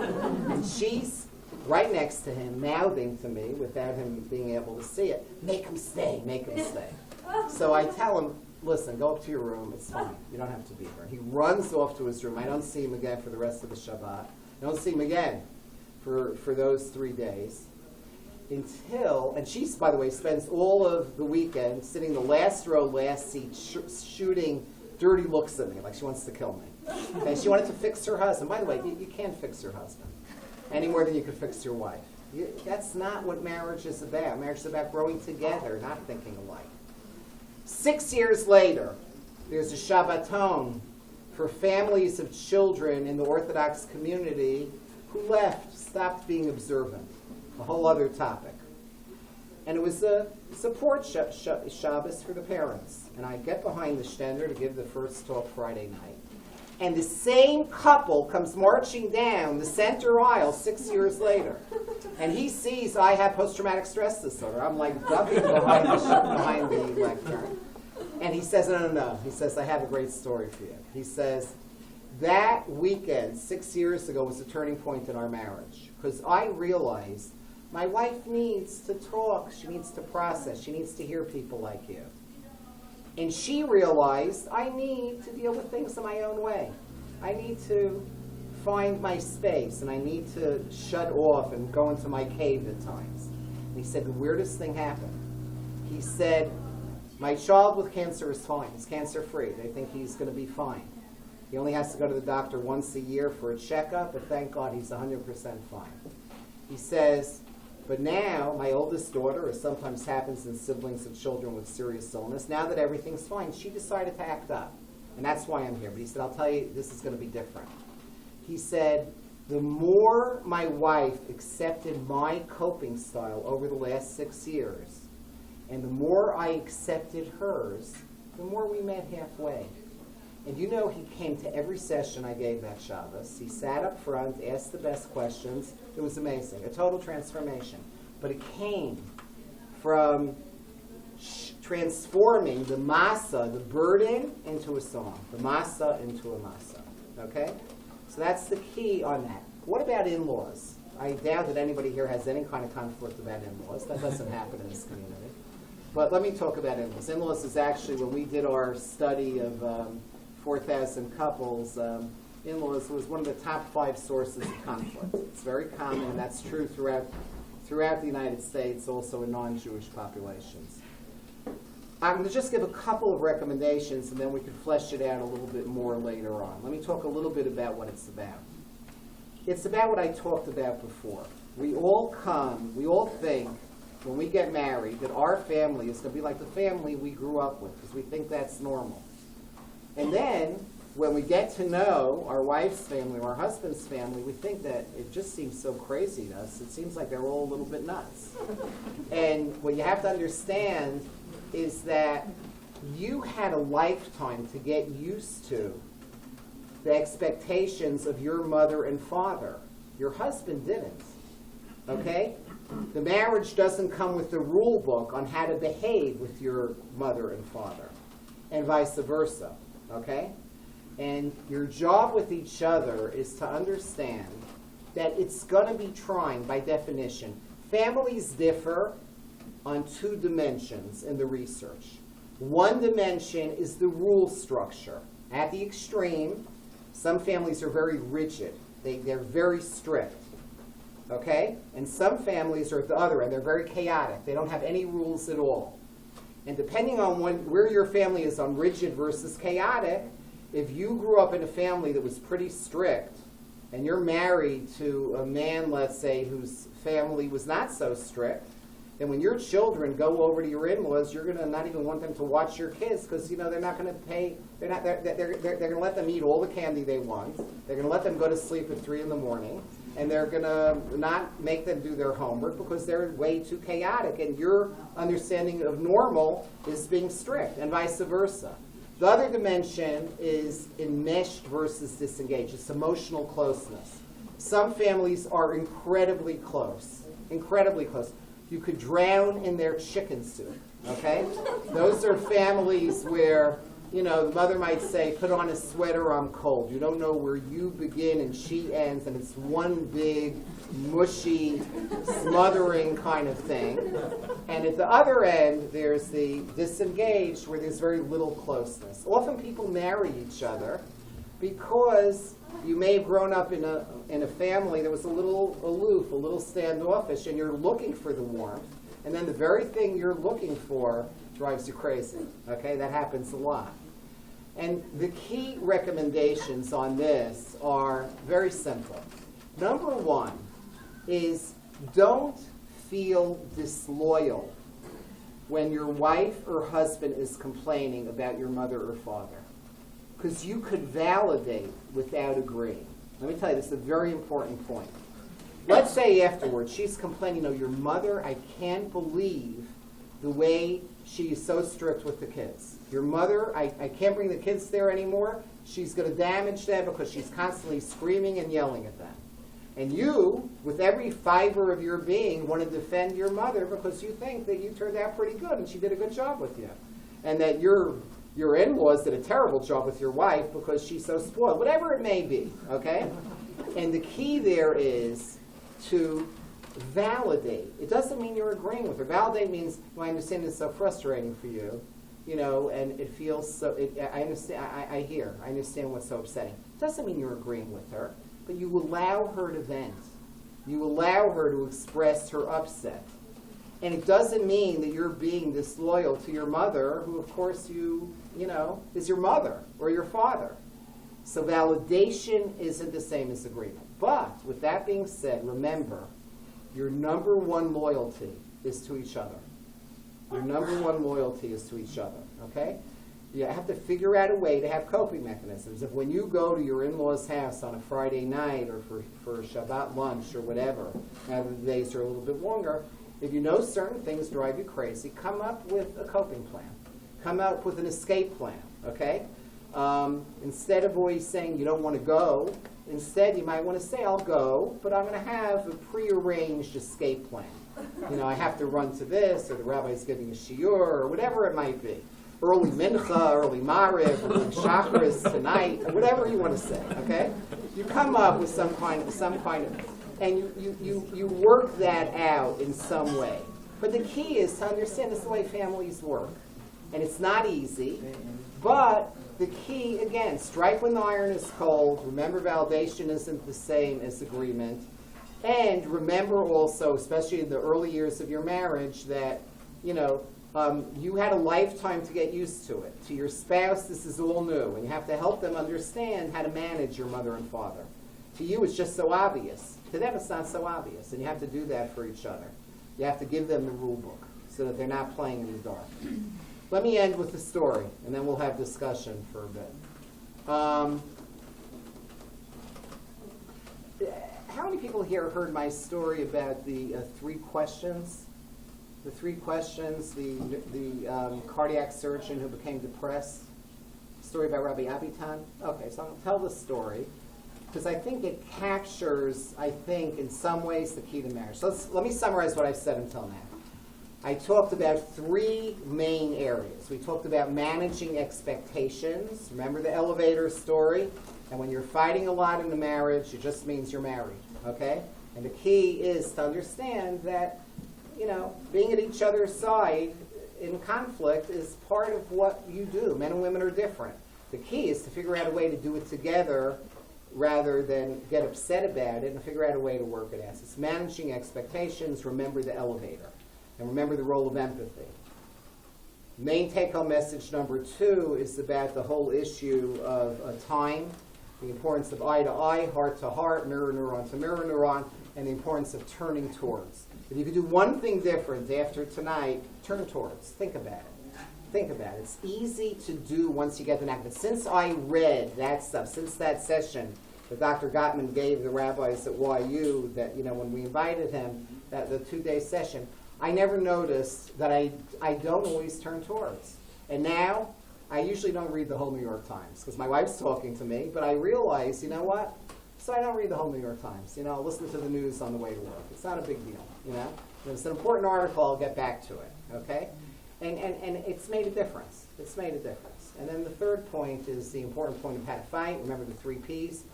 And she's right next to him, mouthing to me without him being able to see it, "Make him stay, make him stay." So I tell him, "Listen, go up to your room. It's fine. You don't have to be here." He runs off to his room. I don't see him again for the rest of the Shabbat. I don't see him again for those 3 days. And she's, by the way, spends all of the weekend sitting in the last row, last seat, shooting dirty looks at me, like she wants to kill me. Okay, she wanted to fix her husband. By the way, you can't fix your husband any more than you could fix your wife. That's not what marriage is about. Marriage is about growing together, not thinking alike. 6 years later, there's a Shabbaton for families of children in the Orthodox community who left, stopped being observant. A whole other topic. And it was a support Shabbos for the parents. And I get behind the stender to give the first talk Friday night. And the same couple comes marching down the center aisle 6 years later. And he sees I have post-traumatic stress disorder. I'm like ducking behind the lectern. And he says, no. He says, "I have a great story for you." He says, "That weekend 6 years ago was a turning point in our marriage. Because I realized my wife needs to talk. She needs to process. She needs to hear people like you. And she realized I need to deal with things in my own way. I need to find my space, and I need to shut off and go into my cave at times." And he said, the weirdest thing happened. He said, "My child with cancer is fine. He's cancer-free. They think he's going to be fine. He only has to go to the doctor once a year for a checkup, but thank God he's 100% fine." He says, "But now, my oldest daughter, as sometimes happens in siblings of children with serious illness, now that everything's fine, she decided to act up. And that's why I'm here." But he said, "I'll tell you, this is going to be different." He said, "The more my wife accepted my coping style over the last 6 years, and the more I accepted hers, the more we met halfway." And you know, he came to every session I gave that Shabbos. He sat up front, asked the best questions. It was amazing, a total transformation. But it came from transforming the masa, the burden, into a song. The masa into a masa. Okay? So that's the key on that. What about in-laws? I doubt that anybody here has any kind of conflict about in-laws. That doesn't happen in this community. But let me talk about in-laws. In-laws is actually, when we did our study of 4,000 couples, in-laws was one of the top 5 sources of conflict. It's very common, and that's true throughout the United States, also in non-Jewish populations. I'm going to just give a couple of recommendations, and then we can flesh it out a little bit more later on. Let me talk a little bit about what it's about. It's about what I talked about before. We all think, when we get married, that our family is going to be like the family we grew up with, because we think that's normal. And then, when we get to know our wife's family or our husband's family, we think that it just seems so crazy to us. It seems like they're all a little bit nuts. And what you have to understand is that you had a lifetime to get used to the expectations of your mother and father. Your husband didn't. Okay? The marriage doesn't come with the rule book on how to behave with your mother and father, and vice versa. Okay? And your job with each other is to understand that it's going to be trying by definition. Families differ on two dimensions in the research. One dimension is the rule structure. At the extreme, some families are very rigid. They're very strict. Okay? And some families are at the other end. They're very chaotic. They don't have any rules at all. And depending on where your family is on rigid versus chaotic, if you grew up in a family that was pretty strict, and you're married to a man, let's say, whose family was not so strict, then when your children go over to your in-laws, you're going to not even want them to watch your kids because, they're not going to pay, they're going to let them eat all the candy they want. They're going to let them go to sleep at 3 in the morning. And they're going to not make them do their homework because they're way too chaotic. And your understanding of normal is being strict, and vice versa. The other dimension is enmeshed versus disengaged. It's emotional closeness. Some families are incredibly close. Incredibly close. You could drown in their chicken soup, okay? Those are families where, the mother might say, put on a sweater, I'm cold. You don't know where you begin and she ends, and it's one big, mushy, smothering kind of thing. And at the other end, there's the disengaged, where there's very little closeness. Often people marry each other because you may have grown up in a family that was a little aloof, a little standoffish, and you're looking for the warmth, and then the very thing you're looking for drives you crazy. Okay, that happens a lot. And the key recommendations on this are very simple. Number one is don't feel disloyal when your wife or husband is complaining about your mother or father, because you could validate without agreeing. Let me tell you, this is a very important point. Let's say afterwards she's complaining, your mother, I can't believe the way she is so strict with the kids. Your mother, I can't bring the kids there anymore. She's going to damage them because she's constantly screaming and yelling at them. And you, with every fiber of your being, want to defend your mother because you think that you turned out pretty good and she did a good job with you. And that your in-laws did a terrible job with your wife because she's so spoiled. Whatever it may be, okay? And the key there is to validate. It doesn't mean you're agreeing with her. Validate means, I understand it's so frustrating for you, and it feels so, I understand, I understand what's so upsetting. It doesn't mean you're agreeing with her, but you allow her to vent. You allow her to express her upset. And it doesn't mean that you're being disloyal to your mother, who of course is your mother or your father. So validation isn't the same as agreement. But with that being said, remember, your number one loyalty is to each other. Your number one loyalty is to each other, okay? You have to figure out a way to have coping mechanisms. If when you go to your in-law's house on a Friday night or for Shabbat lunch or whatever, now the days are a little bit longer, if you know certain things drive you crazy, come up with a coping plan. Come up with an escape plan, okay? Instead of always saying you don't want to go, instead you might want to say, I'll go, but I'm going to have a prearranged escape plan. I have to run to this, or the rabbi's giving a shiur, or whatever it might be. Early mincha, early mariv, early chakras tonight, or whatever you want to say, okay? You come up with some kind of, and you work that out in some way. But the key is to understand this is the way families work. And it's not easy, but the key, again, strike when the iron is cold. Remember, validation isn't the same as agreement. And remember also, especially in the early years of your marriage, that, you had a lifetime to get used to it. To your spouse, this is all new, and you have to help them understand how to manage your mother and father. To you, it's just so obvious. To them, it's not so obvious, and you have to do that for each other. You have to give them the rule book so that they're not playing in the dark. Let me end with the story, and then we'll have discussion for a bit. How many people here heard my story about the 3 questions? The 3 questions, the cardiac surgeon who became depressed? Story about Rabbi Abitan? Okay, so I'm going to tell the story. because I think it captures, I think, in some ways, the key to marriage. So let me summarize what I've said until now. I talked about three main areas. We talked about managing expectations. Remember the elevator story? And when you're fighting a lot in the marriage, it just means you're married, okay? And the key is to understand that, being at each other's side in conflict is part of what you do. Men and women are different. The key is to figure out a way to do it together rather than get upset about it, and figure out a way to work it out. It's managing expectations. Remember the elevator. And remember the role of empathy. Main take-home message number 2 is about the whole issue of time, the importance of eye to eye, heart to heart, mirror neuron to mirror neuron, and the importance of turning towards. If you could do one thing different after tonight, turn towards. Think about it. Think about it. It's easy to do once you get the knack. But since I read that stuff, since that session that Dr. Gottman gave the rabbis at YU, that when we invited him, the 2-day session, I never noticed that I don't always turn towards. And now, I usually don't read the whole New York Times, because my wife's talking to me, but I realize, you know what? So I don't read the whole New York Times. I'll listen to the news on the way to work. It's not a big deal, If it's an important article, I'll get back to it, okay? And it's made a difference. It's made a difference. And then the third point is the important point of how to fight. Remember the 3 Ps.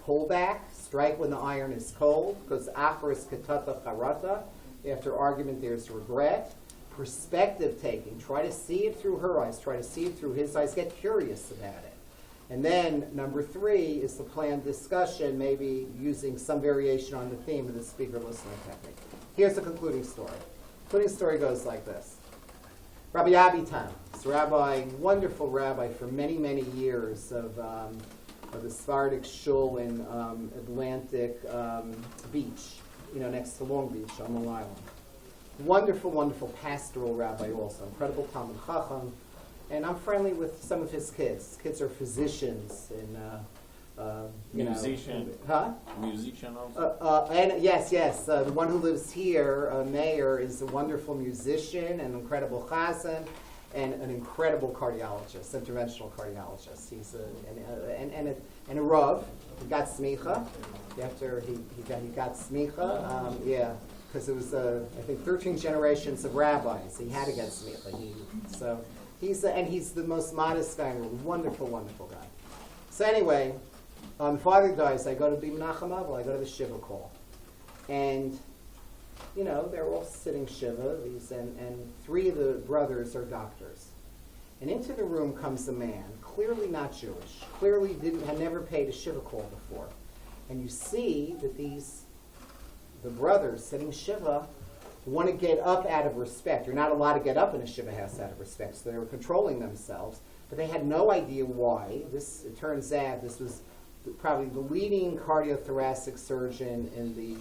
Pull back, strike when the iron is cold, because acharis ketata charata. After argument, there's regret. Perspective taking. Try to see it through her eyes. Try to see it through his eyes. Get curious about it. And then number 3 is the planned discussion, maybe using some variation on the theme of the speaker listening technique. Here's the concluding story. The concluding story goes like this. Rabbi Abitan, this rabbi, wonderful rabbi for many, many years of the Sephardic shul in Atlantic Beach, next to Long Beach on Long Island. Wonderful, wonderful pastoral rabbi also, incredible Talmud Chacham. And I'm friendly with some of his kids. His kids are physicians and musician. Musician also. And yes. The one who lives here, Mayor, is a wonderful musician, an incredible chazan, and an incredible cardiologist, interventional cardiologist. He's a rav. He got smicha after he got smicha. Because it was I think 13 generations of rabbis. He had to get smicha. He's the most modest guy in the world. Wonderful, wonderful guy. So anyway, father dies. I go to Menachem Abel. I go to the Shiva call. And, they're all sitting Shiva. And 3 of the brothers are doctors. And into the room comes a man, clearly not Jewish, clearly had never paid a Shiva call before. And you see that the brothers sitting Shiva want to get up out of respect. You're not allowed to get up in a Shiva house out of respect, so they were controlling themselves. But they had no idea why. It turns out this was probably the leading cardiothoracic surgeon in the,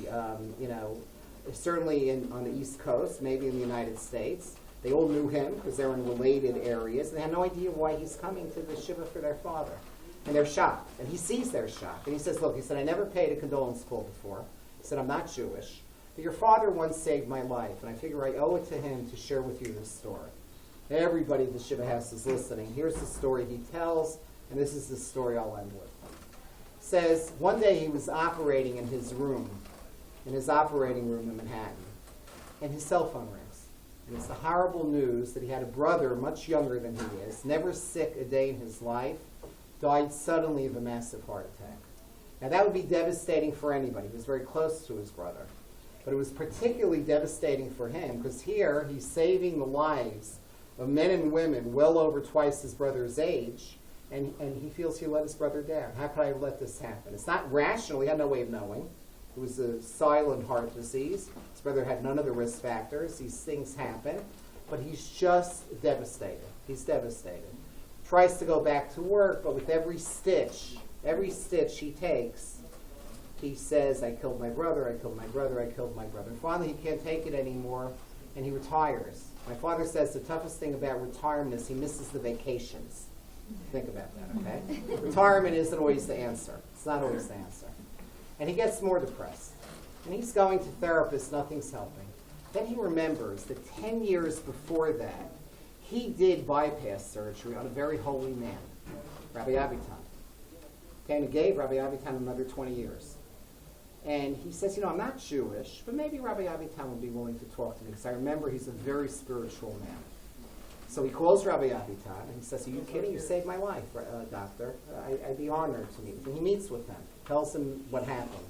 certainly on the East Coast, maybe in the United States. They all knew him because they were in related areas. They had no idea why he's coming to the Shiva for their father. And they're shocked. And he sees their shock. And he says, look, I never paid a condolence call before. He said, I'm not Jewish. But your father once saved my life, and I figure I owe it to him to share with you this story. Everybody at the Shiva house is listening. Here's the story he tells, and this is the story I'll end with. It says, one day he was operating in his operating room in Manhattan, and his cell phone rings. And it's the horrible news that he had a brother much younger than he is, never sick a day in his life, died suddenly of a massive heart attack. Now that would be devastating for anybody. He was very close to his brother. But it was particularly devastating for him because here he's saving the lives of men and women well over twice his brother's age, and he feels he let his brother down. How could I let this happen? It's not rational. He had no way of knowing. It was a silent heart disease. His brother had none of the risk factors. These things happen. But he's just devastated. He's devastated. Tries to go back to work, but with every stitch he takes, he says, I killed my brother, I killed my brother, I killed my brother. And finally, he can't take it anymore, and he retires. My father says the toughest thing about retirement is he misses the vacations. Think about that, okay? Retirement isn't always the answer. It's not always the answer. And he gets more depressed. And he's going to therapists, nothing's helping. Then he remembers that 10 years before that, he did bypass surgery on a very holy man, Rabbi Abitan. Okay, and he gave Rabbi Avitan another 20 years. And he says, I'm not Jewish, but maybe Rabbi Avitan will be willing to talk to me, because I remember he's a very spiritual man. So he calls Rabbi Avitan, and he says, are you kidding? You saved my life, doctor. I'd be honored to meet with him. He meets with him, tells him what happened.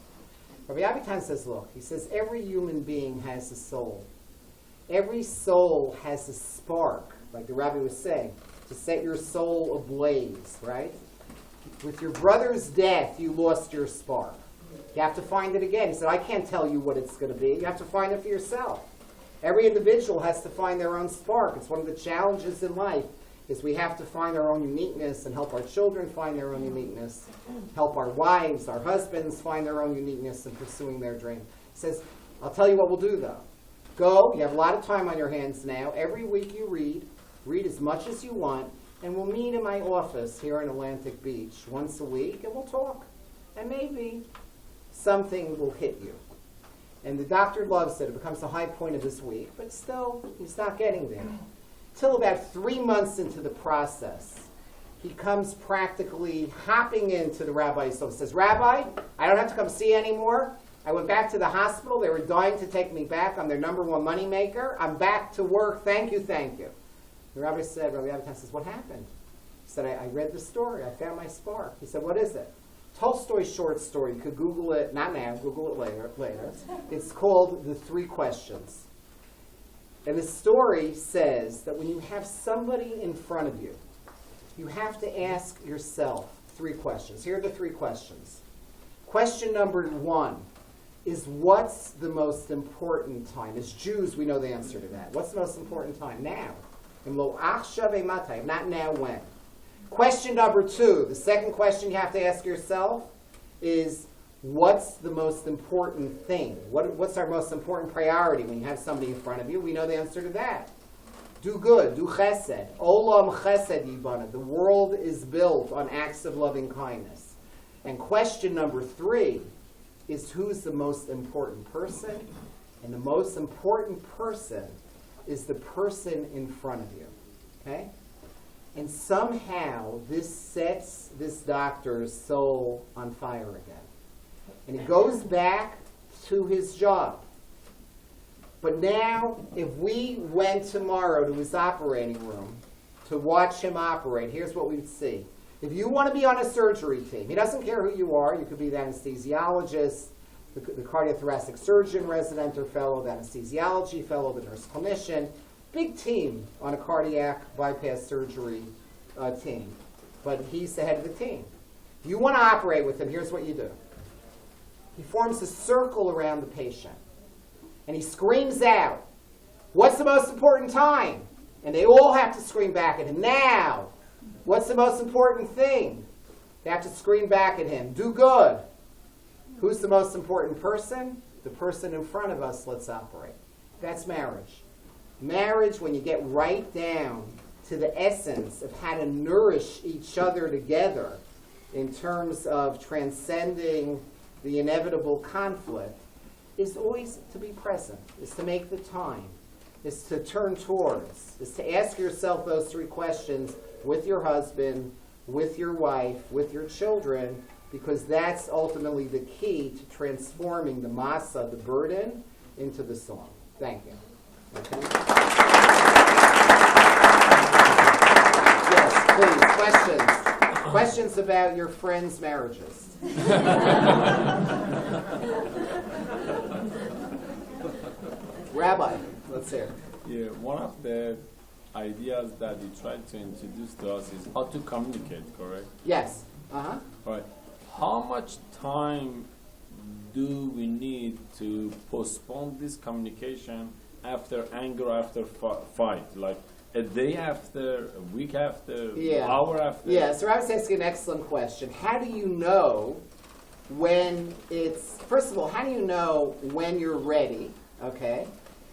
Rabbi Avitan says, look, he says, every human being has a soul. Every soul has a spark, like the rabbi was saying, to set your soul ablaze, right? With your brother's death, you lost your spark. You have to find it again. He said, I can't tell you what it's going to be. You have to find it for yourself. Every individual has to find their own spark. It's one of the challenges in life, is we have to find our own uniqueness and help our children find their own uniqueness, help our wives, our husbands find their own uniqueness in pursuing their dream. He says, I'll tell you what we'll do, though. Go, you have a lot of time on your hands now. Every week you read as much as you want, and we'll meet in my office here in Atlantic Beach once a week, and we'll talk. And maybe something will hit you. And the doctor loves it. It becomes the high point of his week, but still, he's not getting there. Till about 3 months into the process, he comes practically hopping into the rabbi's office. Says, Rabbi, I don't have to come see you anymore. I went back to the hospital. They were dying to take me back. I'm their number one moneymaker. I'm back to work. Thank you, thank you. The rabbi Avitan says, what happened? He said, I read the story. I found my spark. He said, what is it? Tolstoy's short story. You could Google it, not now, Google it later. It's called The Three Questions. And the story says that when you have somebody in front of you, you have to ask yourself 3 questions. Here are the 3 questions. Question number 1 is, what's the most important time? As Jews, we know the answer to that. What's the most important time? Now. Not now, when. Question number 2, the second question you have to ask yourself is, what's the most important thing? What's our most important priority when you have somebody in front of you? We know the answer to that. Do good, do chesed. Olam chesed yibana. The world is built on acts of loving kindness. And question number 3 is, who's the most important person? And the most important person is the person in front of you. Okay? And somehow this sets this doctor's soul on fire again. And he goes back to his job. But now, if we went tomorrow to his operating room to watch him operate, here's what we would see. If you want to be on a surgery team, he doesn't care who you are. You could be the anesthesiologist, the cardiothoracic surgeon, resident or fellow, the anesthesiology fellow, the nurse clinician. Big team on a cardiac bypass surgery team. But he's the head of the team. If you want to operate with him, here's what you do. He forms a circle around the patient. And he screams out, what's the most important time? And they all have to scream back at him. Now, what's the most important thing? They have to scream back at him. Do good. Who's the most important person? The person in front of us. Let's operate. That's marriage. Marriage, when you get right down to the essence of how to nourish each other together in terms of transcending the inevitable conflict, is always to be present, is to make the time, is to turn towards, is to ask yourself those 3 questions with your husband, with your wife, with your children, because that's ultimately the key to transforming the masa, the burden, into the song. Thank you. Okay. Yes, please, questions. Questions about your friends' marriages. Rabbi, let's hear. Yeah, one of the ideas that you tried to introduce to us is how to communicate, correct? Yes. Uh-huh. All right. How much time do we need to postpone this communication after anger, after fight? Like a day after, a week after, an hour after? Yeah, so I was asking an excellent question. How do you know when it's, first of all, how do you know when you're ready, okay?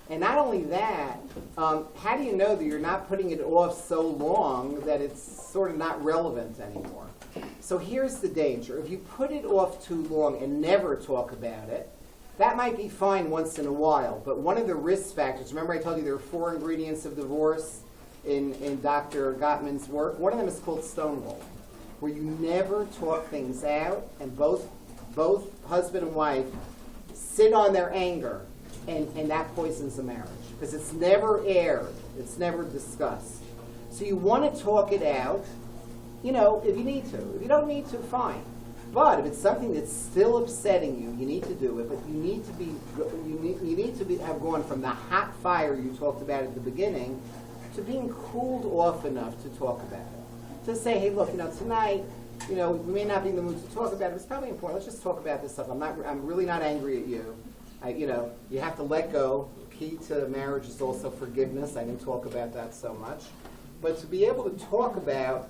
And not only that, how do you know that you're not putting it off so long that it's sort of not relevant anymore? So here's the danger. If you put it off too long and never talk about it, that might be fine once in a while. But one of the risk factors, remember I told you there are 4 ingredients of divorce in Dr. Gottman's work? One of them is called stonewalling. where you never talk things out, and both husband and wife sit on their anger, and that poisons the marriage. Because it's never aired. It's never discussed. So you want to talk it out, if you need to. If you don't need to, fine. But if it's something that's still upsetting you, you need to do it. But you need to have gone from the hot fire you talked about at the beginning to being cooled off enough to talk about it. To say, hey, look, tonight, we may not be in the mood to talk about it. It's probably important. Let's just talk about this stuff. I'm really not angry at you. You have to let go. Key to marriage is also forgiveness. I didn't talk about that so much. But to be able to talk about,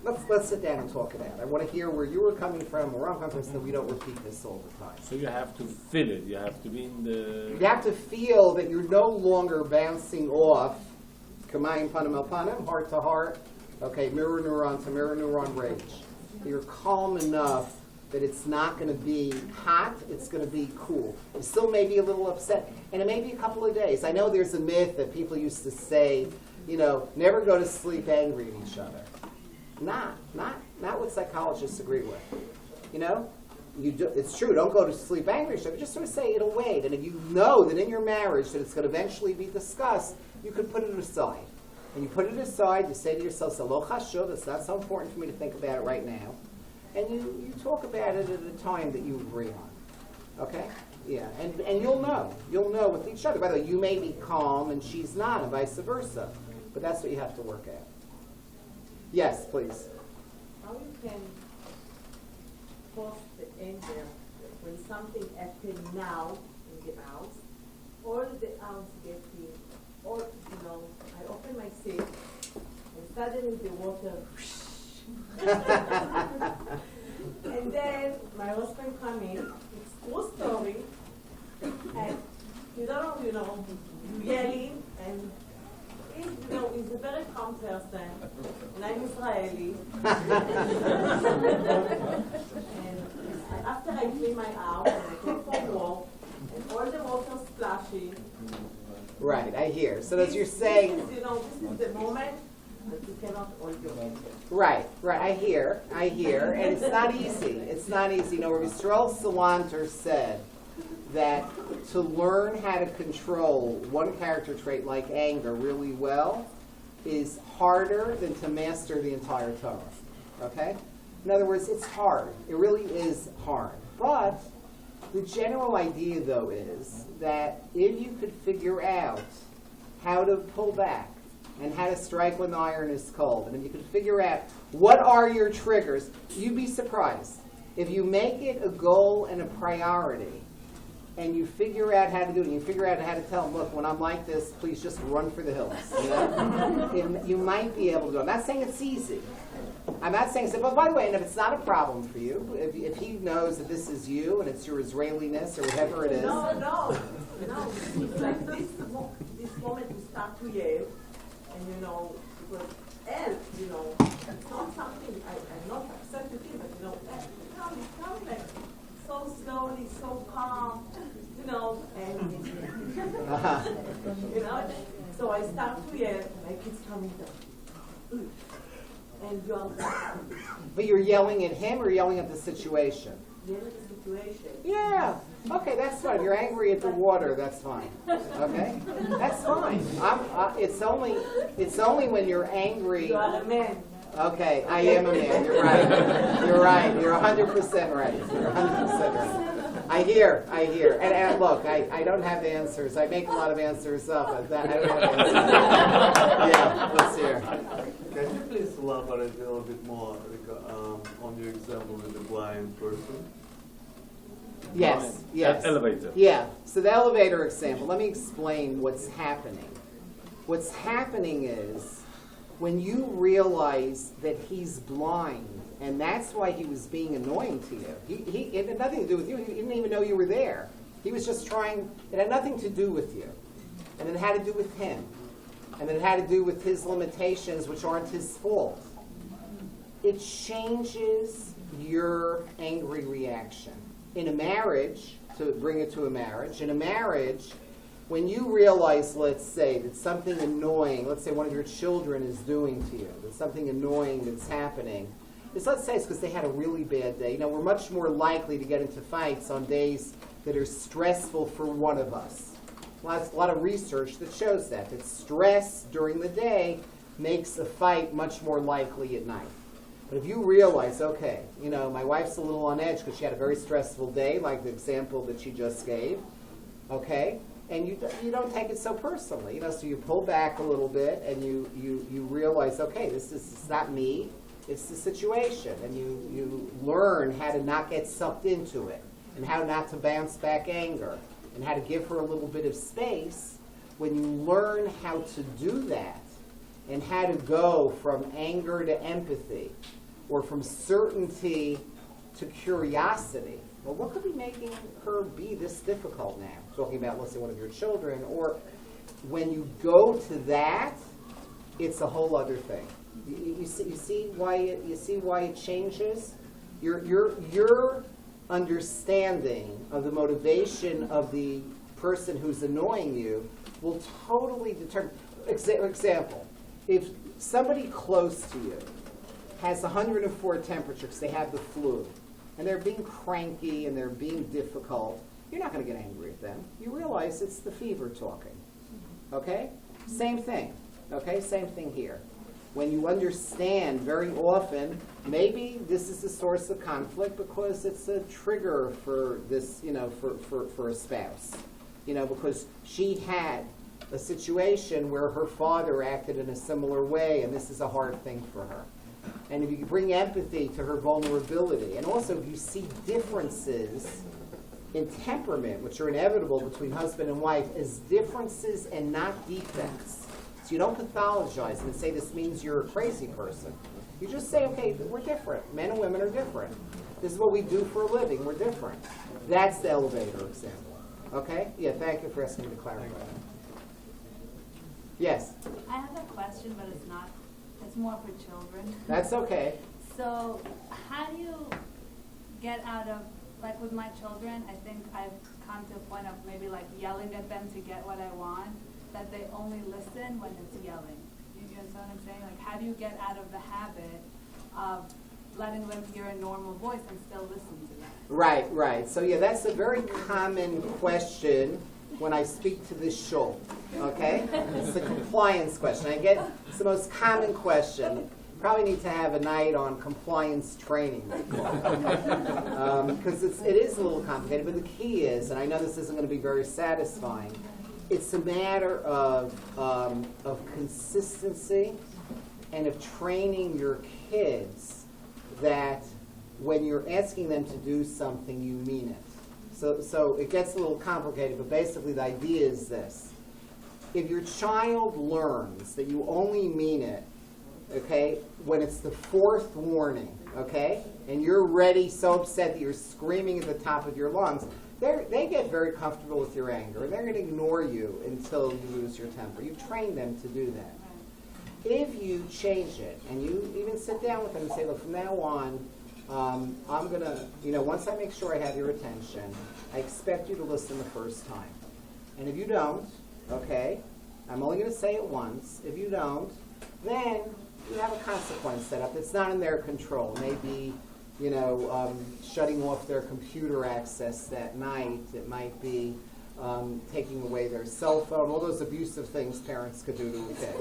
let's sit down and talk it out. I want to hear where you were coming from, where I'm coming from, so that we don't repeat this all the time. So you have to feel it. You have to be in the... You have to feel that you're no longer bouncing off, kamayim panim el panim, heart to heart, okay, mirror neuron to mirror neuron rage. You're calm enough that it's not going to be hot, it's going to be cool. You still may be a little upset, and it may be a couple of days. I know there's a myth that people used to say, never go to sleep angry at each other. Not what psychologists agree with. It's true, don't go to sleep angry at each other, just sort of say it'll wait. And if you know that in your marriage that it's going to eventually be discussed, you could put it aside. And you put it aside, you say to yourself, lo chashuv, it's not so important for me to think about it right now. And you talk about it at a time that you agree on. Okay? Yeah, and you'll know with each other. By the way, you may be calm and she's not, and vice versa. But that's what you have to work out. Yes, please. How you can post the anger when something happens now in the house, all the house getting, I open my sink and suddenly the water, and then my husband come in. It's true story, and you don't know, you yelling and. He's a very calm person, and I'm Israeli. And after I clean my house, and I take for a walk, and all the water splashing. Right, I hear. So as you're saying... This is the moment that you cannot hold your anger. Right, I hear. And it's not easy. It's not easy. Yisrael Salanter said that to learn how to control one character trait like anger really well is harder than to master the entire Torah. Okay? In other words, it's hard. It really is hard. But the general idea, though, is that if you could figure out how to pull back and how to strike when the iron is cold, and if you could figure out what are your triggers, you'd be surprised. If you make it a goal and a priority, and you figure out how to do it, and you figure out how to tell them, look, when I'm like this, please just run for the hills. You might be able to do it. I'm not saying it's easy. I'm not saying, but by the way, and if it's not a problem for you, if he knows that this is you, and it's your Israeliness, or whatever it is. No. It's like this moment you start to yell, and because it's not something, I'm not upset with him, but it's coming like, so slowly, so calm, and so I start to yell, like it's coming down, and you're. But you're yelling at him or yelling at the situation? Yelling at the situation. Yeah. Okay, that's fine. You're angry at the water. That's fine. Okay, that's fine. It's only when you're angry. You are a man. Okay, I am a man. You're right. You're right. You're 100% right. You're 100% right. I hear. And look, I don't have answers. I make a lot of answers up. I don't have answers. Yeah, let's hear. Can you please elaborate a little bit more on your example with the blind person? Yes. Elevator. Yeah. So the elevator example. Let me explain what's happening. What's happening is, when you realize that he's blind, and that's why he was being annoying to you. It had nothing to do with you. He didn't even know you were there. He was just trying, it had nothing to do with you. And it had to do with him. And it had to do with his limitations, which aren't his fault. It changes your angry reaction. In a marriage, to bring it to a marriage, in a marriage, when you realize, let's say, that something annoying, let's say one of your children is doing to you, there's something annoying that's happening, is, let's say it's because they had a really bad day. You know, we're much more likely to get into fights on days that are stressful for one of us. A lot of research that shows that stress during the day makes a fight much more likely at night. But if you realize, okay, you know, my wife's a little on edge because she had a very stressful day, like the example that she just gave, okay, and you don't take it so personally, you know, so you pull back a little bit and you realize, okay, it's not me, it's the situation, and you learn how to not get sucked into it, and how not to bounce back anger, and how to give her a little bit of space. When you learn how to do that, and how to go from anger to empathy, or from certainty to curiosity. Well, what could be making her be this difficult now? Talking about, let's say, one of your children. Or when you go to that, it's a whole other thing. You see why it changes? Your understanding of the motivation of the person who's annoying you will totally determine. Example, if somebody close to you has 104 temperature because they have the flu, and they're being cranky and they're being difficult, you're not going to get angry at them. You realize it's the fever talking. Okay? Same thing. Okay? Same thing here. When you understand very often, maybe this is the source of conflict because it's a trigger for this, you know, for a spouse. You know, because she had a situation where her father acted in a similar way, and this is a hard thing for her. And if you bring empathy to her vulnerability, and also if you see differences in temperament, which are inevitable between husband and wife, as differences and not defects. So you don't pathologize and say this means you're a crazy person. You just say, okay, we're different. Men and women are different. This is what we do for a living. We're different. That's the elevator example. Okay? Yeah, thank you for asking me to clarify that. Yes? I have a question, but it's not. It's more for children. That's okay. So how do you get out of, like with my children, I think I've come to a point of maybe like yelling at them to get what I want, that they only listen when it's yelling. You understand what I'm saying? Like, how do you get out of the habit of letting them hear a normal voice and still listen to them? Right, right. So yeah, that's a very common question when I speak to this shul, okay? It's the compliance question. I get, it's the most common question. Probably need to have a night on compliance training, because it is a little complicated, but the key is, and I know this isn't going to be very satisfying, it's a matter of consistency and of training your kids that when you're asking them to do something, you mean it. So it gets a little complicated, but basically the idea is this. If your child learns that you only mean it, okay, when it's the fourth warning, okay, and you're ready, so upset that you're screaming at the top of your lungs, they get very comfortable with your anger, and they're going to ignore you until you lose your temper. You've trained them to do that. If you change it, and you even sit down with them and say, look, from now on, I'm going to, once I make sure I have your attention, I expect you to listen the first time. And if you don't, okay, I'm only going to say it once. If you don't, then you have a consequence set up. It's not in their control. Maybe, shutting off their computer access that night. It might be taking away their cell phone, all those abusive things parents could do to a kid.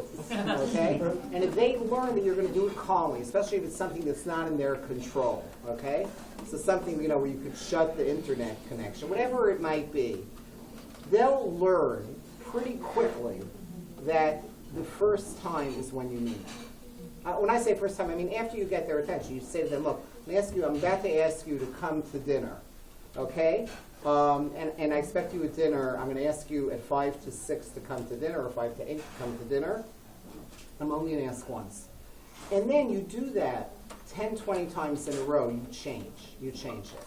Okay? And if they learn that you're going to do it calmly, especially if it's something that's not in their control, okay? So something, where you could shut the internet connection, whatever it might be, they'll learn pretty quickly that the first time is when you mean it. When I say first time, I mean after you get their attention, you say to them, look, I'm about to ask you to come to dinner, okay? And I expect you at dinner, I'm going to ask you at 5 to 6 to come to dinner, or 5 to 8 to come to dinner. I'm only going to ask once. And then you do that 10, 20 times in a row, you change it,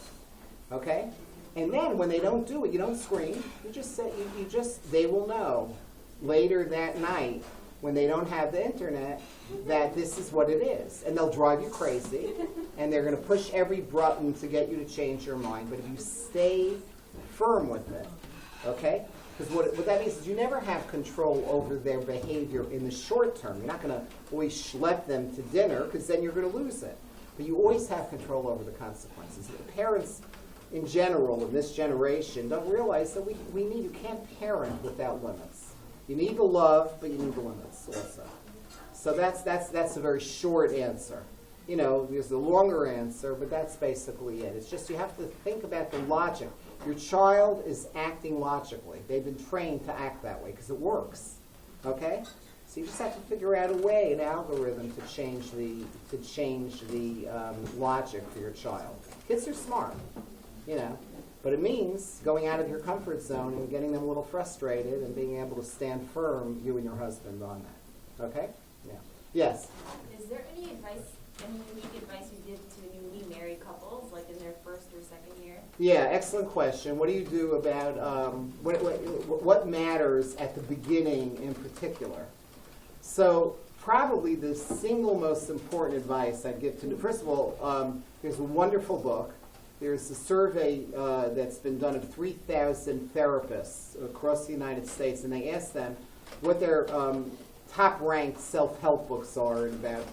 okay? And then when they don't do it, you don't scream, you just say, they will know later that night, when they don't have the internet, that this is what it is. And they'll drive you crazy, and they're going to push every button to get you to change your mind. But if you stay firm with it, okay? Because what that means is you never have control over their behavior in the short term. You're not going to always schlep them to dinner, because then you're going to lose it. but you always have control over the consequences. Parents, in general, in this generation, don't realize that you can't parent without limits. You need the love, but you need the limits also. So that's a very short answer. You know, there's a longer answer, but that's basically it. It's just you have to think about the logic. Your child is acting logically. They've been trained to act that way because it works. Okay? So you just have to figure out a way, an algorithm to change the logic for your child. Kids are smart, you know, but it means going out of your comfort zone and getting them a little frustrated and being able to stand firm, you and your husband, on that. Okay? Yeah. Yes. Is there any unique advice you give to newly married couples, like in their first or second year? Yeah, excellent question. What do you do about what matters at the beginning in particular? So probably the single most important advice I'd give to, first of all, there's a wonderful book. There's a survey that's been done of 3,000 therapists across the United States, and they asked them what their top-ranked self-help books are in about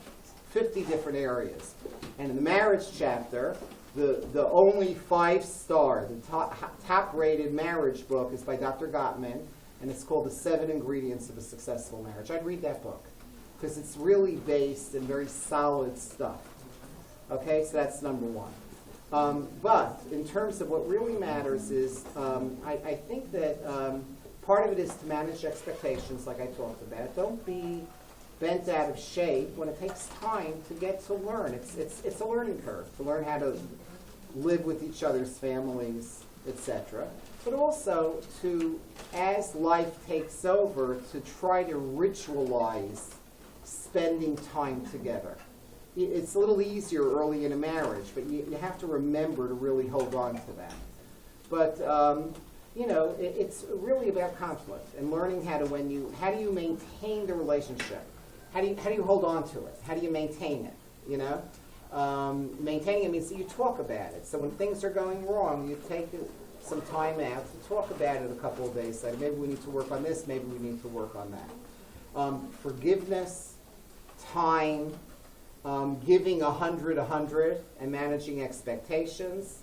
50 different areas. And in the marriage chapter, the only 5-star, the top-rated marriage book is by Dr. Gottman, and it's called The 7 Ingredients of a Successful Marriage. I'd read that book because it's really based in very solid stuff. Okay, so that's number one. But in terms of what really matters is, I think that part of it is to manage expectations, like I talked about. Don't be bent out of shape when it takes time to get to learn. It's a learning curve to learn how to live with each other's families, etc. But also to, as life takes over, to try to ritualize spending time together. It's a little easier early in a marriage, but you have to remember to really hold on to that. But you know, it's really about conflict and learning how do you maintain the relationship? How do you hold on to it? How do you maintain it? You know, maintaining it means that you talk about it. So when things are going wrong, you take some time out to talk about it a couple of days. Like maybe we need to work on this. Maybe we need to work on that. Forgiveness, time. Giving 100, and managing expectations,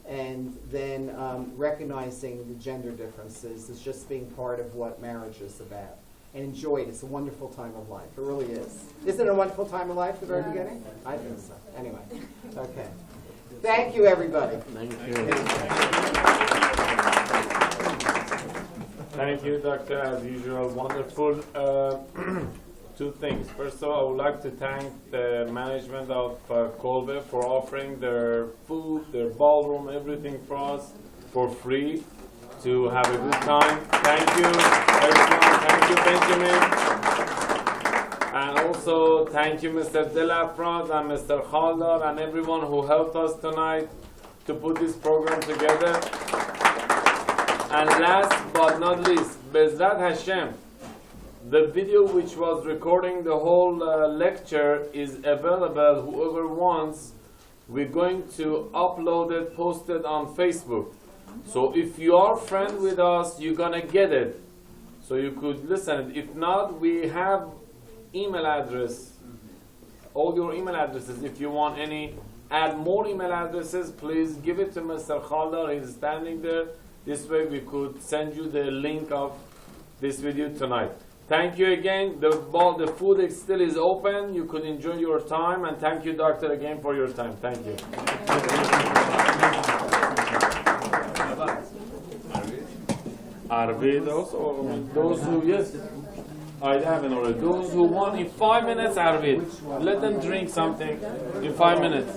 and then recognizing the gender differences is just being part of what marriage is about. And enjoy it. It's a wonderful time of life. It really is. Isn't it a wonderful time of life at the very beginning? I think so. Anyway. Okay. Thank you, everybody. Thank you. Thank you, Doctor, as usual. Wonderful. Two things. First of all, I would like to thank the management of Kolbe for offering their food, their ballroom, everything for us for free to have a good time. Thank you, everyone. Thank you, Benjamin. And also, thank you, Mr. Delafrance and Mr. Khaldar and everyone who helped us tonight to put this program together. And last but not least, Bezrat Hashem, the video which was recording the whole lecture is available. Whoever wants, we're going to upload it, post it on Facebook. So if you are friend with us, you're gonna get it. So you could listen. If not, we have email address, all your email addresses. If you want add more email addresses, please give it to Mr. Khaldar. He's standing there. This way we could send you the link of this video tonight. Thank you again. The food still is open. You could enjoy your time. And thank you, Doctor, again for your time. Thank you. Arvid also. Those who, yes, I haven't already. Those who want in 5 minutes, Arvid. Let them drink something in 5 minutes.